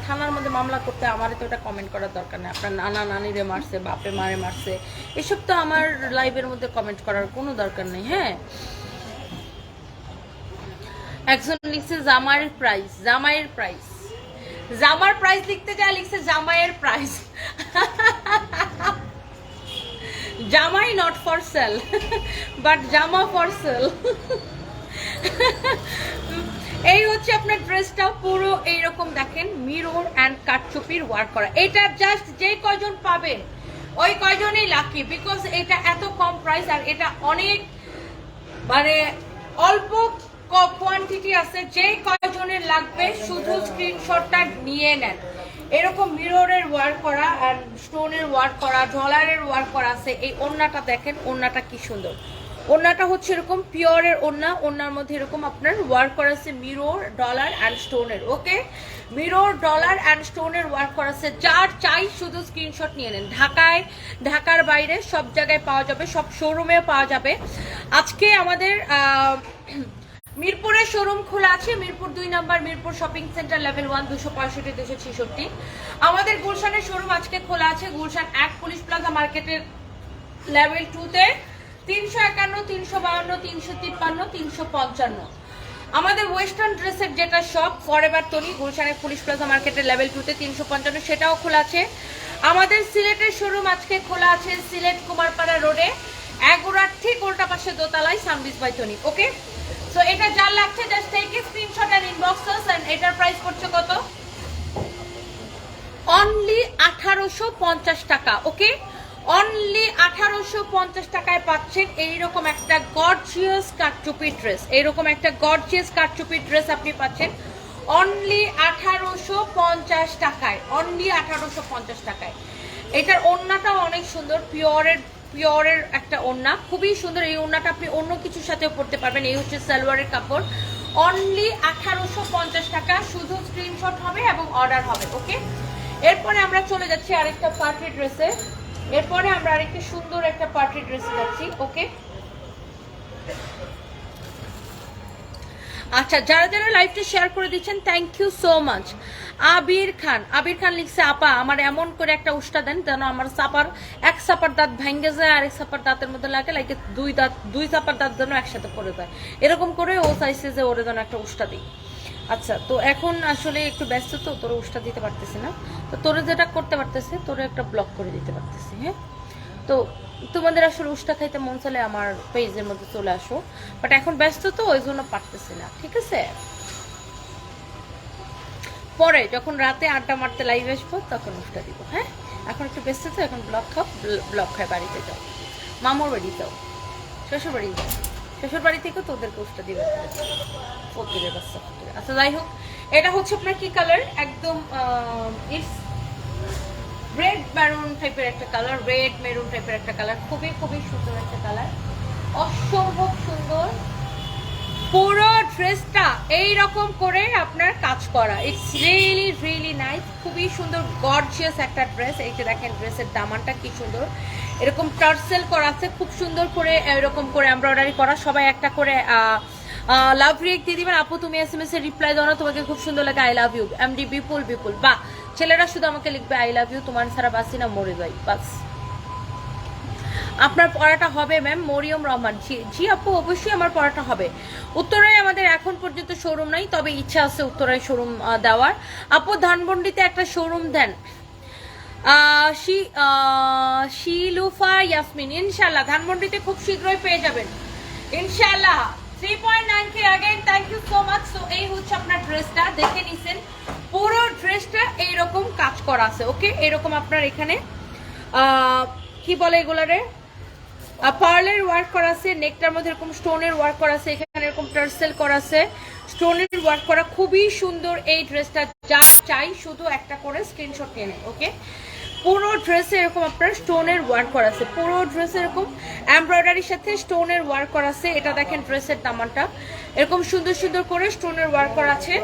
থানার মধ্যে মামলা করতে, আমারে তো এটা কমেন্ট করার দরকার নেই। আপনার নানা নানিরে মারছে, বাপে মারে মারছে, এসব তো আমার লাইভের মধ্যে কমেন্ট করার কোনো দরকার নেই। হ্যাঁ, একজন লিখছে জামাইয়ের প্রাইস, জামাইয়ের প্রাইস, জামার প্রাইস লিখতে যায় লিখছে জামাইয়ের প্রাইস। জামাই নট ফর সেল বাট জামা ফর সেল। এই হচ্ছে আপনার ড্রেসটা পুরো এইরকম দেখেন, মিরর অ্যান্ড কাটচুপির ওয়ার্ক করা। এটা জাস্ট যে কয়জন পাবেন ওই কয়জনই লাকি, বিকজ এটা এত কম প্রাইস আর এটা অনেক মানে অল্প কোয়ান্টিটি আছে। যে কয়জনের লাগবে শুধু স্ক্রিনশটটা নিয়ে নেন। এরকম মিররের ওয়ার্ক করা আর স্টোনের ওয়ার্ক করা, ডলারের ওয়ার্ক করা আছে। এই ওড়নাটা দেখেন, ওড়নাটা কি সুন্দর। ওড়নাটা হচ্ছে এরকম পিওরের ওড়না, ওড়নার মধ্যে এরকম আপনার ওয়ার্ক করা আছে মিরর, ডলার অ্যান্ড স্টোনের। ওকে, মিরর, ডলার অ্যান্ড স্টোনের ওয়ার্ক করা আছে। যার চাই শুধু স্ক্রিনশট নিয়ে নেন। ঢাকায়, ঢাকার বাইরে সব জায়গায় পাওয়া যাবে, সব শোরুমে পাওয়া যাবে। আজকে আমাদের মিরপুরের শোরুম খোলা আছে, মিরপুর 2 নম্বর, মিরপুর শপিং সেন্টার, লেভেল 1, 265, 266। আমাদের গুলশানের শোরুম আজকে খোলা আছে, গুলশান 1 পুলিশ প্লাজা মার্কেটের লেভেল 2-তে 351, 352, 353, 355। আমাদের ওয়েস্টার্ন ড্রেসের যেটা শপ ফরএভার তনি, গুলশানের পুলিশ প্লাজা মার্কেটের লেভেল 2-তে 355, সেটাও খোলা আছে। আমাদের সিলেটের শোরুম আজকে খোলা আছে, সিলেট কুমারপাড়া রোডে, এগোরার ঠিক উল্টা পাশে দোতলায়, সানবিজ বাই তনি। ওকে, সো এটা যার লাগছে just take a screenshot and inbox us. And এটার প্রাইস পড়ছে কত? অনলি 1850 টাকা। ওকে, অনলি 1850 টাকায় পাচ্ছেন এইরকম একটা গর্জিয়াস কাটচুপি ড্রেস। এইরকম একটা গর্জিয়াস কাটচুপি ড্রেস আপনি পাচ্ছেন অনলি 1850 টাকায়, অনলি 1850 টাকায়। এটার ওড়নাটাও অনেক সুন্দর, পিওরের একটা ওড়না, খুবই সুন্দর। এই ওড়নাটা আপনি অন্য কিছুর সাথে পরতে পারবেন। এই হচ্ছে সালোয়ারের কাপড়, অনলি 1850 টাকা। শুধু স্ক্রিনশট হবে এবং অর্ডার হবে। ওকে, এরপরে আমরা চলে যাচ্ছি আরেকটা পার্টি ড্রেসে। এরপরে আমরা আরেকটা সুন্দর একটা পার্টি ড্রেসে যাচ্ছি। ওকে, আচ্ছা, যারা যারা লাইভটা শেয়ার করে দিচ্ছেন থ্যাংক ইউ সো মাচ। আবির খান, আবির খান লিখছে আপা আমার এমন করে একটা উষ্টা দেন যেন আমার সাপার এক সাপার দাঁত ভেঙে যায় আর এক সাপার দাঁতের মধ্যে লাগে, লাইকে দুই সাপার দাঁত যেন একসাথে পড়ে যায়, এরকম করে ও চাইছে যে ওরে যেন একটা উষ্টা দিই। আচ্ছা, তো এখন আসলে একটু ব্যস্ত, তো তোরে উষ্টা দিতে পারতেছি না, তো তোরে যেটা করতে পারতেছে তোরে একটা ব্লক করে দিতে পারতেছি। হ্যাঁ, তো তোমাদের আসলে উষ্টা খাইতে মন চাইলে আমার পেজের মধ্যে চলে আসো, বাট এখন ব্যস্ত তো ওই জন্য পারতেছি না। ঠিক আছে, পরে যখন রাতে আড্ডা মারতে লাইভ আসবো তখন উষ্টা দিব। হ্যাঁ, এখন একটু ব্যস্ত তো, এখন ব্লক খাও, ব্লক খায় বাড়িতে যাও, মামুর বাড়ি যাও, শ্বশুর বাড়ি যাও, শ্বশুর বাড়ি থেকে তোদেরকে উষ্টা দিবে ফকিরের বাচ্চা ফকির। আচ্ছা, যাই হোক, এটা হচ্ছে আপনার কি কালার, একদম ইটস রেড মেরুন টাইপের একটা কালার, রেড মেরুন টাইপের একটা কালার, খুবই খুবই সুন্দর একটা কালার, অসম্ভব সুন্দর। পুরো ড্রেসটা এইরকম করে আপনার কাজ করা, ইটস রিয়েলি রিয়েলি নাইস, খুবই সুন্দর গর্জিয়াস একটা ড্রেস। এই যে দেখেন ড্রেসের দামানটা কি সুন্দর, এরকম টার্সেল করা আছে, খুব সুন্দর করে এরকম করে এমব্রয়ডারি করা। সবাই একটা করে লাভ রিয়েক্ট দিয়ে দিবেন। আপু তুমি SMS এর রিপ্লাই দাও না, তোমাকে খুব সুন্দর লাগে, আই লাভ ইউ এমডি বিপুল বিপুল। বা ছেলেরা শুধু আমাকে লিখবে আই লাভ ইউ, তোমার ছাড়া বাসি না মরে যাই, বাস। আপনার পড়াটা হবে ম্যাম, মরিয়ম রহমান। জি আপু, অবশ্যই আমার পড়াটা হবে। উত্তরায় আমাদের এখন পর্যন্ত শোরুম নাই, তবে ইচ্ছা আছে উত্তরায় শোরুম দেওয়ার। আপু ধানমন্ডিতে একটা শোরুম দেন। শিলুফা ইয়াসমিন, ইনশাল্লাহ ধানমন্ডিতে খুব শীঘ্রই পেয়ে যাবেন ইনশাল্লাহ। 3.9K again, thank you so much. So এই হচ্ছে আপনার ড্রেসটা, দেখে নিছেন পুরো ড্রেসটা এইরকম কাজ করা আছে। ওকে, এরকম আপনার এখানে কি বলে এগুলারে, পার্লের ওয়ার্ক করা আছে, নেকটার মধ্যে এরকম স্টোনের ওয়ার্ক করা আছে, এখানে এরকম টার্সেল করা আছে, স্টোনের ওয়ার্ক করা, খুবই সুন্দর এই ড্রেসটা। যা চাই শুধু একটা করে স্ক্রিনশট নিয়ে নেন। ওকে, পুরো ড্রেসে এরকম আপনার স্টোনের ওয়ার্ক করা আছে, পুরো ড্রেসে এরকম এমব্রয়ডারির সাথে স্টোনের ওয়ার্ক করা আছে। এটা দেখেন ড্রেসের দামানটা, এরকম সুন্দর সুন্দর করে স্টোনের ওয়ার্ক করা আছে।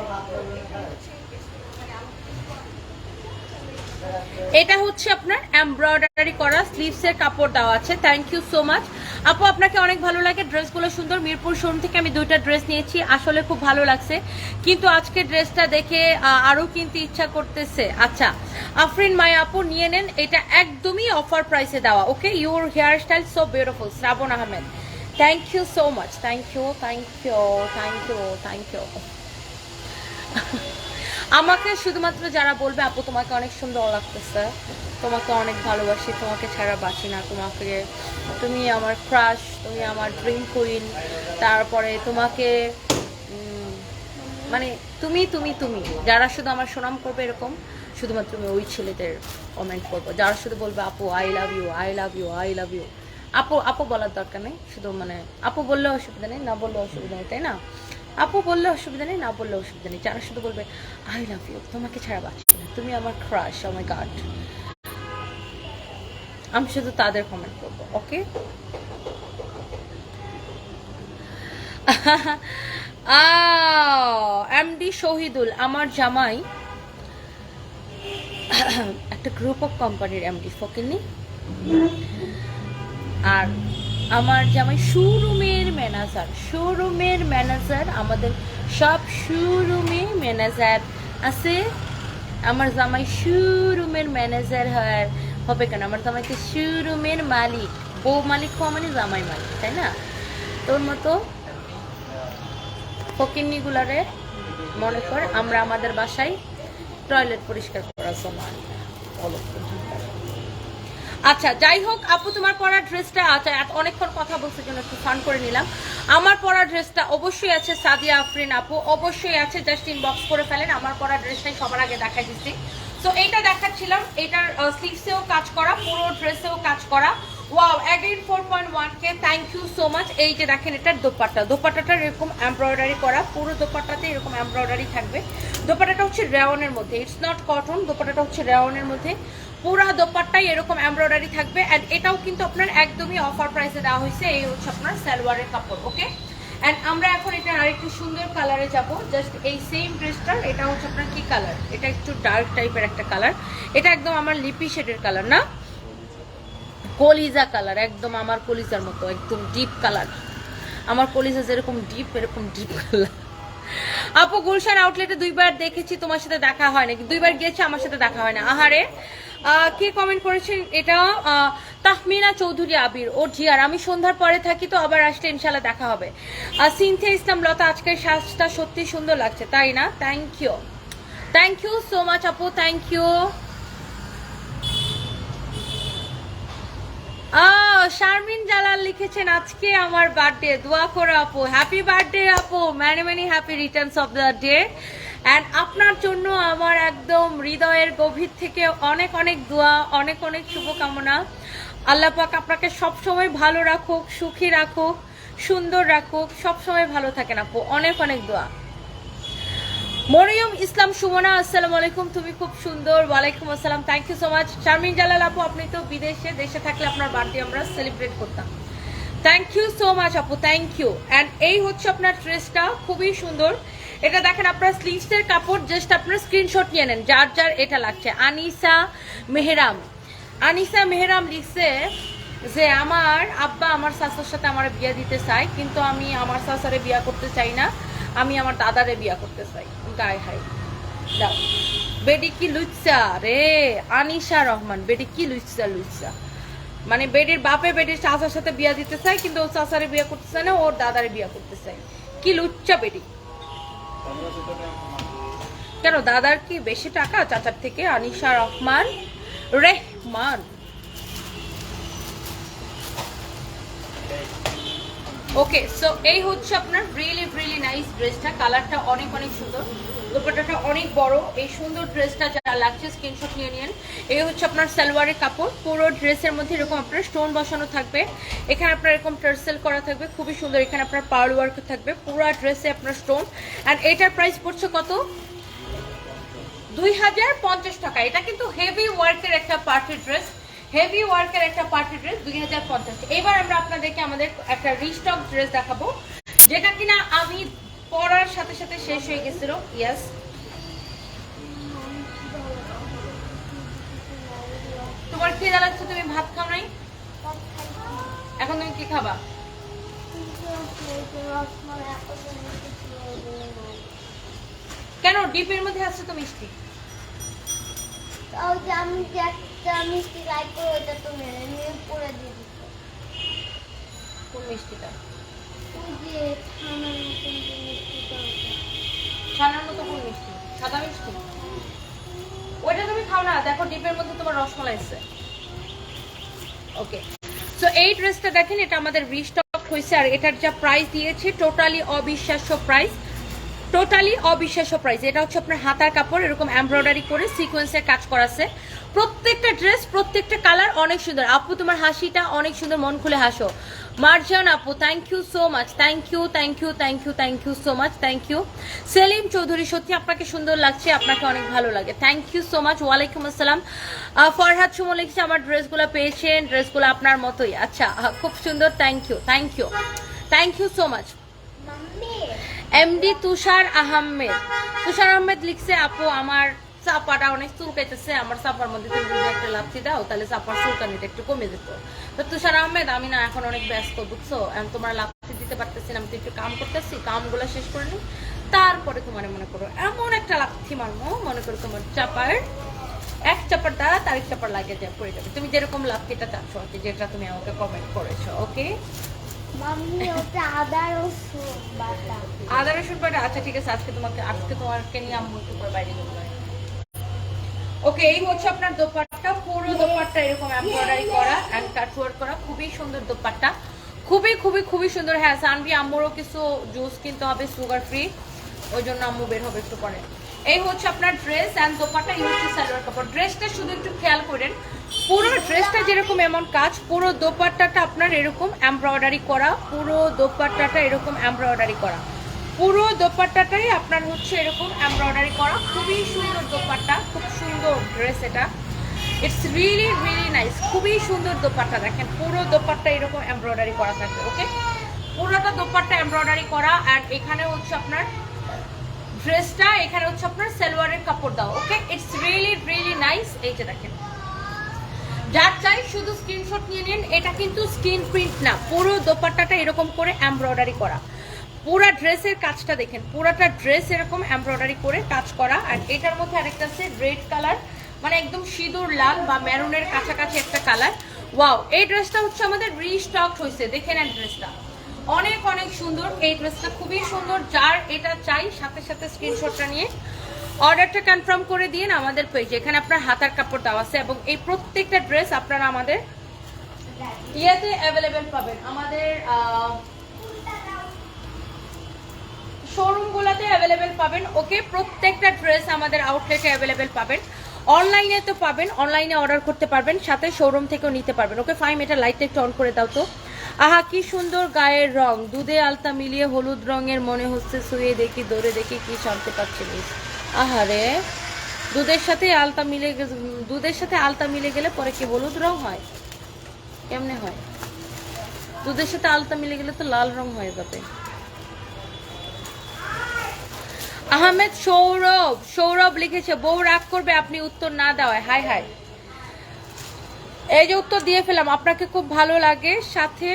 এটা হচ্ছে আপনার এমব্রয়ডারি করা, স্লিভসের কাপড় দেওয়া আছে। Thank you so much. আপু আপনাকে অনেক ভালো লাগে, ড্রেসগুলো সুন্দর। মিরপুর শোরুম থেকে আমি 2টা ড্রেস নিয়েছি, আসলে খুব ভালো লাগছে, কিন্তু আজকে ড্রেসটা দেখে আরও কিনতে ইচ্ছা করতেছে। আচ্ছা আফরিন মায়া আপু নিয়ে নেন, এটা একদমই অফার প্রাইসে দেওয়া। Okay, your hair style so beautiful. Srabon Ahmed, thank you so much, thank you thank you thank you thank you. আমাকে শুধুমাত্র যারা বলবে আপু তোমাকে অনেক সুন্দর লাগতেছে, তোমাকে অনেক ভালোবাসি, তোমাকে ছাড়া বাঁচি না, তোমাকে, তুমি আমার ক্রাশ, তুমি আমার ড্রিম কুইন, তারপরে তোমাকে মানে তুমি তুমি তুমি যারা শুধু আমার সুনাম করবে এরকম, শুধুমাত্র আমি ওই ছেলেদের কমেন্ট করবো যারা শুধু বলবে আপু I love you I love you I love you. আপু আপু বলার দরকার নেই, শুধু মানে আপু বললে অসুবিধা নেই, না বললে অসুবিধা নেই, তাই না? আপু বললে অসুবিধা নেই, না বললে অসুবিধা নেই, যারা শুধু বলবে আই লাভ ইউ, তোমাকে ছাড়া বাঁচি না, তুমি আমার ক্রাশ, ও মাই গড, আমি শুধু তাদের কমেন্ট করবো। ওকে, এমডি শহীদুল, আমার জামাই একটা গ্রুপ অফ কোম্পানির এমডি ফকিনি, আর আমার জামাই শোরুমের ম্যানেজার, শোরুমের ম্যানেজার, আমাদের সব শোরুমে ম্যানেজার আছে। আমার জামাই শোরুমের ম্যানেজার হবে কেন? আমার জামাইকে শোরুমের মালিক, বউ মালিক হওয়া মানে জামাই মালিক, তাই না? তোর মতো ফকিন্নিগুলারে মনে কর আমরা আমাদের বাসায় টয়লেট পরিষ্কার করার জন্য আনি। আচ্ছা যাই হোক আপু, তোমার পরা ড্রেসটা, আচ্ছা অনেকক্ষণ কথা বলতে জন্য একটু ফান করে নিলাম। আমার পরা ড্রেসটা অবশ্যই আছে সাদিয়া আফরিন আপু, অবশ্যই আছে, জাস্ট ইনবক্স করে ফেলেন। আমার পরা ড্রেসটাই সবার আগে দেখাই দিচ্ছি। তো এইটা দেখাচ্ছিলাম, এটার স্লিভসেও কাজ করা, পুরো ড্রেসেও কাজ করা। Wow, again 4.1K, thank you so much. এই যে দেখেন এটার দোপাট্টা, দোপাট্টাটার এরকম এমব্রয়ডারি করা, পুরো দোপাট্টাতে এরকম এমব্রয়ডারি থাকবে। দোপাট্টাটা হচ্ছে রেওনের মধ্যে, ইটস নট কটন, দোপাট্টাটা হচ্ছে রেওনের মধ্যে, পুরা দোপাট্টাই এরকম এমব্রয়ডারি থাকবে। অ্যান্ড এটাও কিন্তু আপনার একদমই অফার প্রাইসে দেওয়া হয়েছে। এই হচ্ছে আপনার সালোয়ারের কাপড়। ওকে, অ্যান্ড আমরা এখন এটা আরেকটু সুন্দর কালারে যাব। জাস্ট এই সেম ড্রেসটার, এটা হচ্ছে আপনার কি কালার, এটা একটু ডার্ক টাইপের একটা কালার, এটা একদম আমার লিপি শেডের কালার না, কলিজা কালার, একদম আমার কলিজার মতো, একদম ডিপ কালার, আমার কলিজা যেরকম ডিপ এরকম ডিপ কালার। আপু গুলশান আউটলেটে 2বার দেখেছি, তোমার সাথে দেখা হয় নাকি? 2বার গিয়েছে, আমার সাথে দেখা হয় না। আহারে, কে কমেন্ট করেছেন এটা? তাহমিনা চৌধুরী আবির, ও জিয়ার, আমি সন্ধ্যার পরে থাকি, তো আবার আসলে ইনশাল্লাহ দেখা হবে। সিনথিয়া ইসলাম লতা, আজকের সাজটা সত্যি সুন্দর লাগছে, তাই না? থ্যাংক ইউ সো মাচ আপু, থ্যাংক ইউ। শারমিন জালাল লিখেছেন আজকে আমার বার্থডে, দোয়া করো আপু। হ্যাপি বার্থডে আপু, many many happy Returns of the day. And আপনার জন্য আমার একদম হৃদয়ের গভীর থেকে অনেক অনেক দোয়া, অনেক অনেক শুভকামনা। আল্লাহ পাক আপনাকে সবসময় ভালো রাখুক, সুখী রাখুক, সুন্দর রাখুক, সবসময় ভালো থাকেন আপু, অনেক অনেক দোয়া। মরিয়ম ইসলাম সুমনা, আসসালামু আলাইকুম, তুমি খুব সুন্দর। ওয়ালাইকুম আসসালাম, thank you so much. Sharmin Jalal আপু, আপনি তো বিদেশে, দেশে থাকলে আপনার বার্থডে আমরা সেলিব্রেট করতাম। থ্যাংক ইউ সো মাচ আপু, থ্যাংক ইউ। অ্যান্ড এই হচ্ছে আপনার ড্রেসটা, খুবই সুন্দর। এটা দেখেন আপনার স্লিভসের কাপড়, জাস্ট আপনার স্ক্রিনশট নিয়ে নেন যার যার এটা লাগছে। আনিসা মেহরাম, আনিসা মেহরাম লিখছে যে আমার আব্বা আমার শাশুর সাথে আমার বিয়ে দিতে চায়, কিন্তু আমি আমার শাশুড়ে বিয়ে করতে চাই না, আমি আমার দাদারে বিয়া করতে চাই। গায়ে হাই দাও, বেডি কি লুচ্চা রে, আনিশা রহমান, বেডি কি লুচ্চা, লুচ্চা মানে বেডির বাপে বেডির চাচার সাথে বিয়া দিতে চায়, কিন্তু ওর চাচারে বিয়া করতে চায় না, ওর দাদারে বিয়া করতে চায়। কি লুচ্চা বেডি, কেন দাদার কি বেশি টাকা চাচার থেকে? আনিশা রহমান রেহমান, ওকে। সো এই হচ্ছে আপনার রিয়েলি রিয়েলি নাইস ড্রেসটা, কালারটা অনেক অনেক সুন্দর, দোপাট্টাটা অনেক বড়। এই সুন্দর ড্রেসটা যারা লাগছে স্ক্রিনশট নিয়ে নিন। এই হচ্ছে আপনার সালোয়ারের কাপড়, পুরো ড্রেসের মধ্যে এরকম আপনার স্টোন বসানো থাকবে, এখানে আপনার এরকম টার্সেল করা থাকবে, খুবই সুন্দর। এখানে আপনার পার্ল ওয়ার্ক থাকবে, পুরো ড্রেসে আপনার স্টোন। অ্যান্ড এটার প্রাইস পড়ছে কত? 2050 টাকা। এটা কিন্তু হেভি ওয়ার্কের একটা পার্টি ড্রেস, হেভি ওয়ার্কের একটা পার্টি ড্রেস, 2050। এবার আমরা আপনাদেরকে আমাদের একটা রিস্টক ড্রেস দেখাবো, যেটা কিনা আমি পরার সাথে সাথে শেষ হয়ে গেছিল। ইয়েস, তোমার কি জ্বালাচ্ছে? তুমি ভাত খাও নাই? এখন তুমি কি খাবা? কেন ডিপের মধ্যে আছে তো মিষ্টি? আমি যে একটা মিষ্টি লাইক করে ওটা তুমি নিয়ে পড়ে দিয়ে দিচ্ছ। কোন মিষ্টিটা? ওই যে ছানার মতন যে মিষ্টিটা ওটা। ছানার মতো কোন মিষ্টি? সাদা মিষ্টি? ওইটা তুমি খাও না, দেখো ডিপের মধ্যে তোমার রসমালাই আছে। ওকে, সো এই ড্রেসটা দেখেন, এটা আমাদের রিস্টক হয়েছে আর এটার যা প্রাইস দিয়েছে টোটালি অবিশ্বাস্য প্রাইস, টোটালি অবিশ্বাস্য প্রাইস। এটা হচ্ছে আপনার হাতার কাপড়, এরকম এমব্রয়ডারি করে সিকোয়েন্সের কাজ করা আছে। প্রত্যেকটা ড্রেস, প্রত্যেকটা কালার অনেক সুন্দর। আপু তোমার হাসিটা অনেক সুন্দর, মন খুলে হাসো। মার্জান আপু thank you so much, thank you thank you thank you thank you so much, thank you. Selim Chowdhury সত্যি আপনাকে সুন্দর লাগছে, আপনাকে অনেক ভালো লাগে, থ্যাংক ইউ সো মাচ। ওয়ালাইকুম আসসালাম। ফরহাদ সুমন লিখছে আমার ড্রেসগুলো পেয়েছেন, ড্রেসগুলো আপনার মতোই। আচ্ছা, খুব সুন্দর, thank you thank you thank you so much. MD Tushar Ahmed, Tushar Ahmed লিখছে আপু আমার চাপাটা অনেক চুলকাইতেছে, আমার চাপার মধ্যে তুমি যদি একটা লাথি দাও তাহলে চাপার চুলকানিটা একটু কমে যেত। তো তুষার আহমেদ, আমি না এখন অনেক ব্যস্ত বুঝছো, আমি তোমার লাথি দিতে পারতেছি না, আমি তো একটু কাম করতেছি, কামগুলো শেষ করে নিই, তারপরে তোমার মনে করো এমন একটা লাথি মারবো, মনে করো তোমার চাপার এক চাপার দ্বারা তার এক চাপার লাগে যায় পড়ে যাবে। তুমি যেরকম লাথিটা চাচ্ছ আর কি, যেটা তুমি আমাকে কমেন্ট করেছো। ওকে মাম্মি ওটা আদা রসুন বাটা। আদা রসুন বাটা, আচ্ছা ঠিক আছে, আজকে তোমাকে নিয়ে আম্মু একটু করে বাইরে যাবো। ওকে, এই হচ্ছে আপনার দোপাট্টা, পুরো দোপাট্টা এরকম এমব্রয়ডারি করা এন্ড কাটওয়ার্ক করা, খুবই সুন্দর দোপাট্টা, খুবই খুবই খুবই সুন্দর। হ্যাঁ সানভি, আম্মুরও কিছু জুস কিনতে হবে সুগার ফ্রি, ওই জন্য আম্মু বের হবে একটু পরে। এই হচ্ছে আপনার ড্রেস এন্ড দোপাট্টা, এই হচ্ছে সালোয়ার কাপড়। ড্রেসটা শুধু একটু খেয়াল করেন, পুরো ড্রেসটা যেরকম এমন কাজ, পুরো দোপাট্টাটা আপনার এরকম এমব্রয়ডারি করা, পুরো দোপাট্টাটা এরকম এমব্রয়ডারি করা, পুরো দোপাট্টাটাই আপনার হচ্ছে এরকম এমব্রয়ডারি করা, খুবই সুন্দর দোপাট্টা, খুব সুন্দর ড্রেস এটা, ইটস রিয়েলি রিয়েলি নাইস, খুবই সুন্দর দোপাট্টা। দেখেন পুরো দোপাট্টা এরকম এমব্রয়ডারি করা থাকবে। ওকে, পুরোটা দোপাট্টা এমব্রয়ডারি করা, আর এখানে হচ্ছে আপনার ড্রেসটা, এখানে হচ্ছে আপনার সালোয়ারের কাপড় দাও। ওকে, ইটস রিয়েলি রিয়েলি নাইস। এই যে দেখেন, যার চাই শুধু স্ক্রিনশট নিয়ে নিন, এটা কিন্তু স্ক্রিন প্রিন্ট না, পুরো দোপাট্টাটা এরকম করে এমব্রয়ডারি করা, পুরা ড্রেসের কাজটা দেখেন, পুরাটা ড্রেস এরকম এমব্রয়ডারি করে কাজ করা। আর এটার মধ্যে আরেকটা আছে রেড কালার, মানে একদম সিঁদুর লাল বা মেরুনের কাছাকাছি একটা কালার। ওয়াও, এই ড্রেসটা হচ্ছে আমাদের রিস্টক হয়েছে, দেখে নেন ড্রেসটা অনেক অনেক সুন্দর, এই ড্রেসটা খুবই সুন্দর। যার এটা চাই সাথে সাথে স্ক্রিনশটটা নিয়ে অর্ডারটা কনফার্ম করে দিন আমাদের পেজে। এখানে আপনার হাতার কাপড় দেওয়া আছে এবং এই প্রত্যেকটা ড্রেস আপনারা আমাদের ইয়েতে অ্যাভেলেবেল পাবেন, আমাদের শোরুমগুলোতে অ্যাভেলেবেল পাবেন। ওকে, প্রত্যেকটা ড্রেস আমাদের আউটলেটে অ্যাভেলেবেল পাবেন, অনলাইনে তো পাবেন, অনলাইনে অর্ডার করতে পারবেন, সাথে শোরুম থেকেও নিতে পারবেন। ওকে ফাইম, এটা লাইটটা একটু অন করে দাও তো। আহা কি সুন্দর গায়ের রং, দুধে আলতা মিলিয়ে হলুদ রঙের, মনে হচ্ছে শুয়ে দেখি দৌড়ে দেখি কি শান্তি পাচ্ছিলিস। আহারে, দুধের সাথে আলতা মিলে, দুধের সাথে আলতা মিলে গেলে পরে কি হলুদ রং হয়? কেমনে হয়? দুধের সাথে আলতা মিলে গেলে তো লাল রং হয়ে যাবে। আহমেদ সৌরভ, সৌরভ লিখেছে বউ রাগ করবে আপনি উত্তর না দেওয়ায়। হাই হাই, এই যে উত্তর দিয়ে ফেলাম, আপনাকে খুব ভালো লাগে। সাথে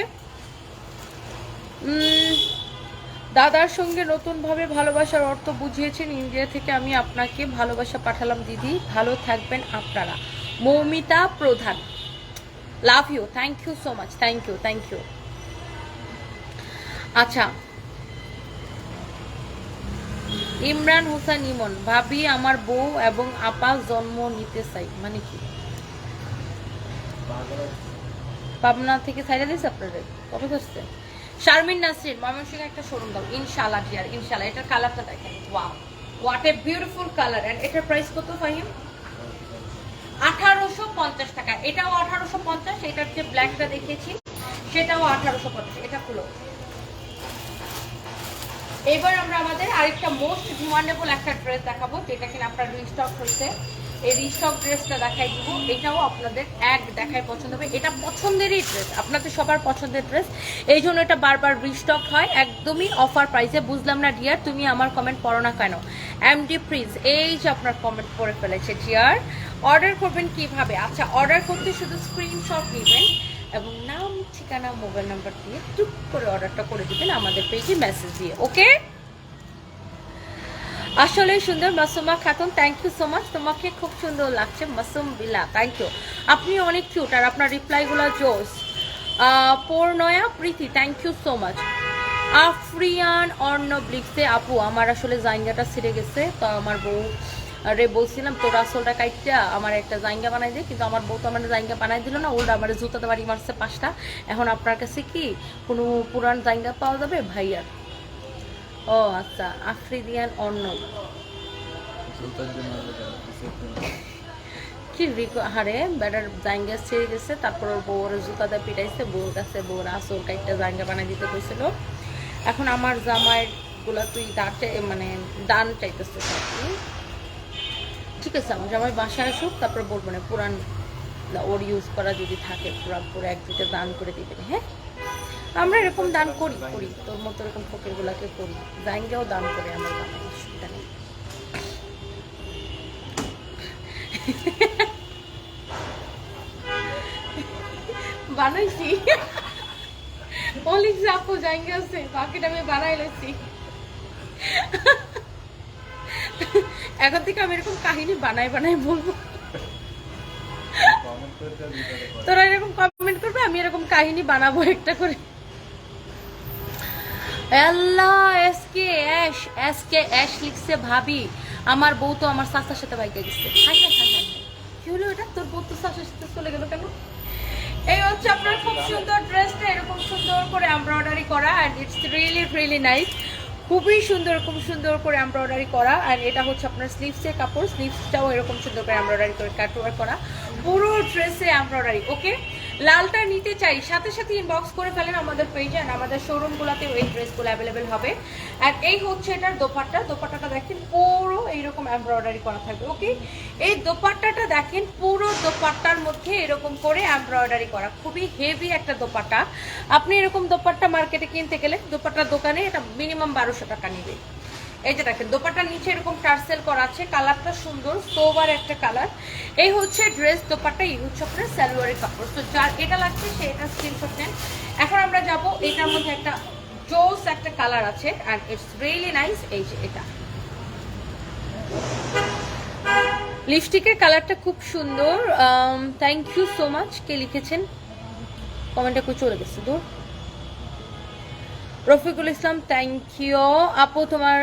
দাদার সঙ্গে নতুন ভাবে ভালোবাসার অর্থ বুঝিয়েছেন ইন্ডিয়া থেকে, আমি আপনাকে ভালোবাসা পাঠালাম দিদি, ভালো থাকবেন আপনারা। Moumita Pradhan, love you, thank you so much, thank you thank you. আচ্ছা, ইমরান হোসেন ইমন, ভাবি আমার বউ এবং আপা জন্ম নিতে চাই, মানে কি? পাবনা থেকে ছাইড়া দিয়েছে আপনাদের, কবে ধরছে? শারমিন নাসরিন, ময়মনসিংহে একটা শোরুম দাও ইনশাআল্লাহ ডিয়ার, ইনশাআল্লাহ। এটার কালারটা দেখেন, wow what a beautiful colour. And এটার প্রাইস কত ফাহিম? 1850 টাকা। এটাও 1850, এটার যে ব্ল্যাকটা দেখিয়েছি সেটাও 1850। এটা খুলো। এবার আমরা আমাদের আরেকটা মোস্ট ডিমান্ডেবল একটা ড্রেস দেখাবো, যেটা কিনা আপনার রিস্টক হয়েছে। এই রিস্টক ড্রেসটা দেখাই দিব, এটাও আপনাদের এক দেখায় পছন্দ হবে। এটা পছন্দেরই ড্রেস, আপনাদের সবার পছন্দের ড্রেস, এই জন্য এটা বারবার রিস্টক হয়, একদমই অফার প্রাইসে। বুঝলাম না ডিয়ার, তুমি আমার কমেন্ট পড়ো না কেন? এমডি প্রিন্স, এই যে আপনার কমেন্ট পড়ে ফেলেছে ডিয়ার। অর্ডার করবেন কিভাবে? আচ্ছা, অর্ডার করতে শুধু স্ক্রিনশট নেবেন, এবং নাম ঠিকানা মোবাইল নাম্বার দিয়ে টুক করে অর্ডারটা করে দিবেন আমাদের পেজে মেসেজ দিয়ে। ওকে, আসলে সুন্দর Masuma Khatun, thank you so much, তোমাকে খুব সুন্দর লাগছে মাসুম বিলা, থ্যাংক ইউ, আপনি অনেক কিউট আর আপনার রিপ্লাইগুলো জোস। Purnoya Priti, thank you so much. Afrian Arnob লিখছে আপু আমার আসলে জায়গাটা ছিঁড়ে গেছে, তো আমার বউ রে বলছিলাম তোর আসলটা কাইটটা আমার একটা জায়গা বানাই দে, কিন্তু আমার বউ তো আমার জায়গা বানাই দিল না, ওরা আমার জুতাতে বাড়ি মারছে 5টা। এখন আপনার কাছে কি কোনো পুরান জায়গা পাওয়া যাবে ভাইয়ার? ও আচ্ছা, আফ্রিদিয়ান অর্ণব কি হারে বেটার জায়গা ছেড়ে গেছে, তারপর ওর বউর জুতাতে পিটাইছে, বউর কাছে বউর আসল কাইটটা জায়গা বানাই দিতে কইছিল। এখন আমার জামাইয়ের গুলা তুই মানে দান চাইতেছে। ঠিক আছে, আমার জামাই বাসায় আসুক, তারপর বলবো না পুরান ওর ইউজ করা যদি থাকে পুরো এক দুটো দান করে দিবেন। হ্যাঁ, আমরা এরকম দান করি তোর মতো এরকম ফকির গুলাকে করি, জায়গাও দান করে আমার জামাই, অসুবিধা নেই। বানাইছি অলিক আপু জায়গা আছে, বাকিটা আমি বানাই লেছি। এখন থেকে আমি এরকম কাহিনী বানাই বলবো, তোরা এরকম কমেন্ট করবে, আমি এরকম কাহিনী বানাবো একটা করে। আল্লাহ, এসকে অ্যাশ লিখছে ভাবি আমার বউ তো আমার চাচার সাথে বাইকে গেছে। হাই হাই হাই হাই, কি হলো এটা? তোর বউ তো চাচার সাথে চলে গেল কেন? এই হচ্ছে আপনার খুব সুন্দর ড্রেসটা, এরকম সুন্দর করে এমব্রয়ডারি করা, এন্ড ইটস রিয়েলি নাইস, খুবই সুন্দর, খুব সুন্দর করে এমব্রয়ডারি করা। আর এটা হচ্ছে আপনার স্লিভসের কাপড়, স্লিভসটাও এরকম সুন্দর করে এমব্রয়ডারি করে কাটওয়ার্ক করা, পুরো ড্রেসে এমব্রয়ডারি। ওকে, লালটা নিতে চাই সাথে সাথে ইনবক্স করে ফেলেন আমাদের পেজে, আর আমাদের শোরুমগুলোতেও এই ড্রেসগুলো অ্যাভেলেবেল হবে। আর এই হচ্ছে এটার দোপাট্টাটা দেখেন পুরো এইরকম এমব্রয়ডারি করা থাকবে। ওকে, এই দোপাট্টাটা দেখেন পুরো দোপাট্টার মধ্যে এরকম করে এমব্রয়ডারি করা, খুবই হেভি একটা দোপাট্টা। আপনি এরকম দোপাট্টা মার্কেটে কিনতে গেলে দোপাট্টার দোকানে এটা মিনিমাম 1200 টাকা নেবে। এই যে দেখেন দোপাট্টার নিচে এরকম টার্সেল করা আছে, কালারটা সুন্দর, সোবার একটা কালার। এই হচ্ছে ড্রেস, দোপাট্টা, এই হচ্ছে আপনার সালোয়ারের কাপড়। তো যার এটা লাগছে সে এটা স্ক্রিনশট নেন। এখন আমরা যাব, এটার মধ্যে একটা জোস একটা কালার আছে, এন্ড ইটস রিয়েলি নাইস। এই যে এটা লিপস্টিকের কালারটা খুব সুন্দর, থ্যাংক ইউ সো মাচ। কে লিখেছেন কমেন্টে কই চলে গেছে দূর? রফিকুল ইসলাম, থ্যাংক ইউ আপু, তোমার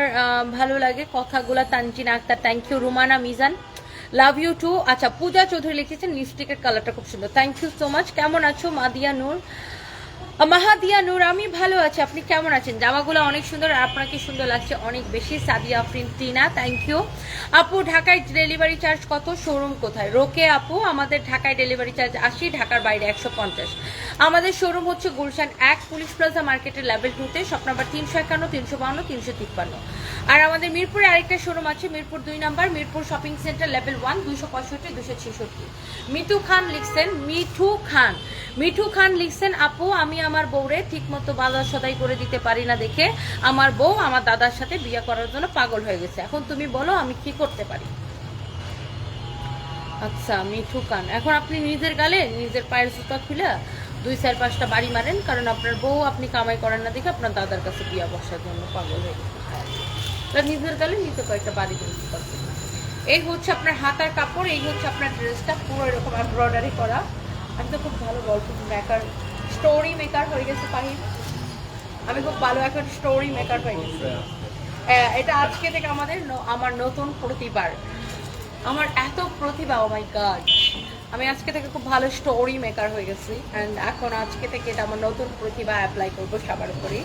ভালো লাগে কথাগুলা। Tanzina Akter, thank you. Rumana Mizan, love you too. আচ্ছা, পূজা চৌধুরী লিখেছেন লিপস্টিকের কালারটা খুব সুন্দর, থ্যাংক ইউ সো মাচ। কেমন আছো মাহাদিয়া নূর? আমি ভালো আছি, আপনি কেমন আছেন? জামাগুলো অনেক সুন্দর, আর আপনাকে সুন্দর লাগছে অনেক বেশি। সাদিয়া আফরিন টিনা, থ্যাংক ইউ আপু। ঢাকায় ডেলিভারি চার্জ কত? শোরুম কোথায়? রোকে আপু, আমাদের ঢাকায় ডেলিভারি চার্জ 80, ঢাকার বাইরে 150। আমাদের শোরুম হচ্ছে গুলশান 1 পুলিশ প্লাজা মার্কেটের লেভেল 2-তে, শপ নাম্বার 351, 352, 353। আর আমাদের মিরপুরে আরেকটা শোরুম আছে, Mirpur 2 number, Mirpur shopping centre level 1, 265, 266। Mithu Khan লিখছেন আপু আমি আমার বউরে ঠিক মতো বাজার সদাই করে দিতে পারি না দেখে আমার বউ আমার দাদার সাথে বিয়ে করার জন্য পাগল হয়ে গেছে, এখন তুমি বলো আমি কি করতে পারি? আচ্ছা মিঠু খান, এখন আপনি নিজের গালে নিজের পায়ের জুতা খুলে 2-4-5টা বাড়ি মারেন, কারণ আপনার বউ আপনি কামাই করেন না দেখে আপনার দাদার কাছে বিয়ে বসার জন্য পাগল হয়ে গেছে। নিজের গালে নিজে কয়েকটা বাড়ি দিতে পারছেন। এই হচ্ছে আপনার হাতার কাপড়, এই হচ্ছে আপনার ড্রেসটা পুরো এরকম এমব্রয়ডারি করা। আমি তো খুব ভালো গল্প মেকার, স্টোরি মেকার হয়ে গেছে পাহি, আমি খুব ভালো একটা স্টোরি মেকার হয়ে গেছি। এটা আজকে থেকে আমার নতুন প্রতিবার, আমার এত প্রতিভা, ও মাই গড, আমি আজকে থেকে খুব ভালো স্টোরি মেকার হয়ে গেছি। অ্যান্ড এখন আজকে থেকে এটা আমার নতুন প্রতিভা অ্যাপ্লাই করবো সবার উপরেই।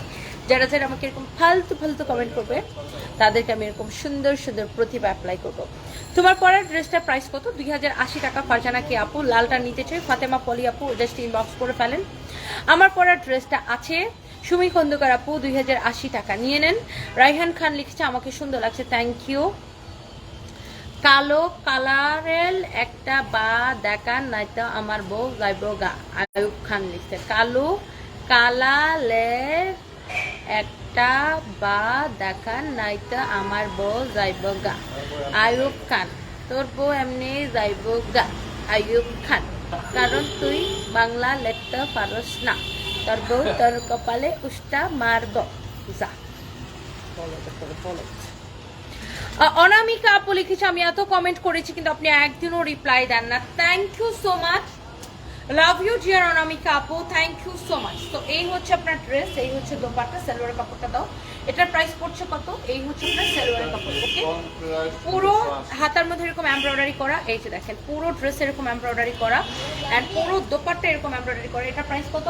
যারা যারা আমাকে এরকম ফালতু কমেন্ট করবে তাদেরকে আমি এরকম সুন্দর সুন্দর প্রতিভা অ্যাপ্লাই করবো। তোমার পরার ড্রেসটার প্রাইস কত? 2080 টাকা। ফারজানা কে আপু, লালটা নিতে চাই। ফাতেমা পলি আপু, জাস্ট ইনবক্স করে ফেলেন। আমার পরার ড্রেসটা আছে সুমি খন্দকার আপু, 2080 টাকা, নিয়ে নেন। রাইহান খান লিখছে আমাকে সুন্দর লাগছে, থ্যাংক ইউ। কালো কালারের একটা বা দেখান নাইতো আমার বউ যাইব গা, আয়ুব খান লিখছে। কালো কালারের একটা বা দেখান নাইতো আমার বউ যাইব গা, আয়ুব খান। তোর বউ এমনি যাইব গা, আয়ুব খান। কারণ তুই বাংলা লিখতে পারস না, তোর বউ তোর কপালে উষ্টা মারব। যা বলো। অনামিকা আপু লিখেছে আমি এত কমেন্ট করেছি কিন্তু আপনি একদিনও রিপ্লাই দেন না। Thank you so much, love you dear Anamika আপু, থ্যাংক ইউ সো মাচ। তো এই হচ্ছে আপনার ড্রেস, এই হচ্ছে দোপাট্টা, সালোয়ারের কাপড়টা দাও। এটার প্রাইস পড়ছে কত? এই হচ্ছে আপনার সালোয়ারের কাপড়। ওকে, পুরো হাতার মধ্যে এরকম এমব্রয়ডারি করা, এই যে দেখেন পুরো ড্রেস এরকম এমব্রয়ডারি করা, এন্ড পুরো দোপাট্টা এরকম এমব্রয়ডারি করা। এটার প্রাইস কত?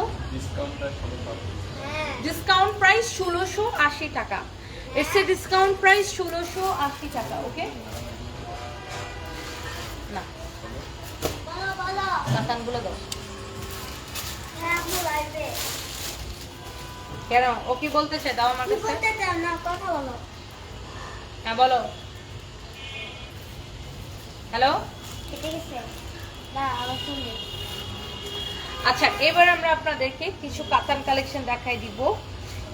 ডিসকাউন্ট প্রাইস 1680 টাকা। এসে ডিসকাউন্ট প্রাইস 1680 টাকা। ওকে, না কাতানগুলো দাও। কেন ও কি বলতেছে? দাও আমার কাছে। হ্যাঁ বলো। হ্যালো, আচ্ছা এবার আমরা আপনাদেরকে কিছু কাতান কালেকশন দেখাই দিব।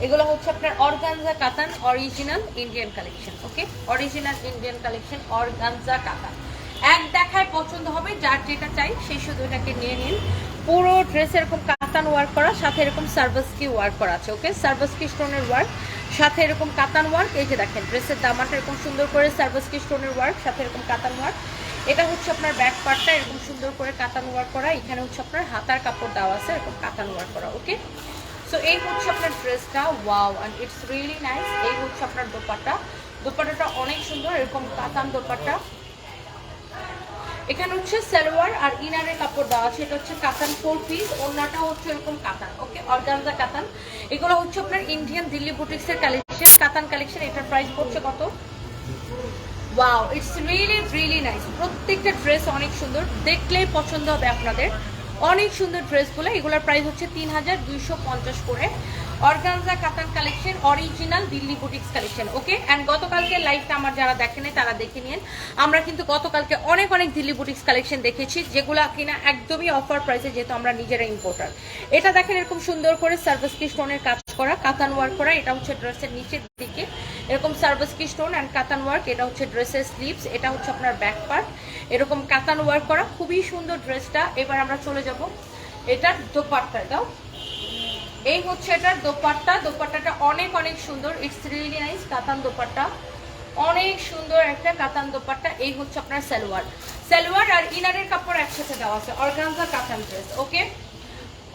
এগুলো হচ্ছে আপনার অর্গানজা কাতান, অরিজিনাল ইন্ডিয়ান কালেকশন। ওকে, অরিজিনাল ইন্ডিয়ান কালেকশন, অর্গানজা কাতান। এক দেখায় পছন্দ হবে, যার যেটা চাই সেই শুধু এটাকে নিয়ে নিন। পুরো ড্রেস এরকম কাতান ওয়ার্ক করা, সাথে এরকম সার্ভাসকি ওয়ার্ক করা আছে। ওকে, সার্ভাসকি স্টোনের ওয়ার্ক, সাথে এরকম কাতান ওয়ার্ক। এই যে দেখেন ড্রেসের দামাটা এরকম সুন্দর করে সার্ভাসকি স্টোনের ওয়ার্ক, সাথে এরকম কাতান ওয়ার্ক। এটা হচ্ছে আপনার ব্যাক পার্টটা এরকম সুন্দর করে কাতান ওয়ার্ক করা। এখানে হচ্ছে আপনার হাতার কাপড় দেওয়া আছে এরকম কাতান ওয়ার্ক করা। ওকে, সো এই হচ্ছে আপনার ড্রেসটা, wow and it's really nice. এই হচ্ছে আপনার দোপাট্টা, দোপাট্টাটা অনেক সুন্দর, এরকম কাতান দোপাট্টা। এখানে হচ্ছে সালোয়ার আর ইনারের কাপড় দেওয়া আছে, এটা হচ্ছে কাতান 4 পিস, ওড়নাটা হচ্ছে এরকম কাতান। ওকে, অর্গানজা কাতান। এগুলো হচ্ছে আপনার ইন্ডিয়ান দিল্লি বুটিক্সের কালেকশন, কাতান কালেকশন। এটার প্রাইস পড়ছে কত? Wow, it's really nice. প্রত্যেকটা ড্রেস অনেক সুন্দর, দেখলেই পছন্দ হবে আপনাদের। অনেক সুন্দর ড্রেসগুলো, এগুলোর প্রাইস হচ্ছে 3250 করে। অর্গানজা কাতান collection, original Delhi boutiques collection. Okay, and গতকালকে লাইভটা আমার যারা দেখেন তারা দেখে নিন। আমরা কিন্তু গতকালকে অনেক দিল্লি বুটিক্স কালেকশন দেখেছি, যেগুলো কিনা একদমই অফার প্রাইসে, যেহেতু আমরা নিজেরা ইম্পোর্টার। এটা দেখেন এরকম সুন্দর করে সার্ভাসকি স্টোনের কাজ করা, কাতান ওয়ার্ক করা। এটা হচ্ছে ড্রেসের নিচের দিকে এরকম সার্ভাসকি স্টোন অ্যান্ড কাতান ওয়ার্ক। এটা হচ্ছে ড্রেসের স্লিভস, এটা হচ্ছে আপনার ব্যাক পার্ট, এরকম কাতান ওয়ার্ক করা। খুবই সুন্দর ড্রেসটা। এবার আমরা চলে যাব এটার দোপাট্টা দাও। এই হচ্ছে এটার দোপাট্টা, দোপাট্টাটা অনেক সুন্দর, ইটস রিয়েলি নাইস। কাতান দোপাট্টা অনেক সুন্দর একটা কাতান দোপাট্টা। এই হচ্ছে আপনার সালোয়ার, সালোয়ার আর ইনারের কাপড় একসাথে দেওয়া আছে, অর্গানজা কাতান ড্রেস। ওকে,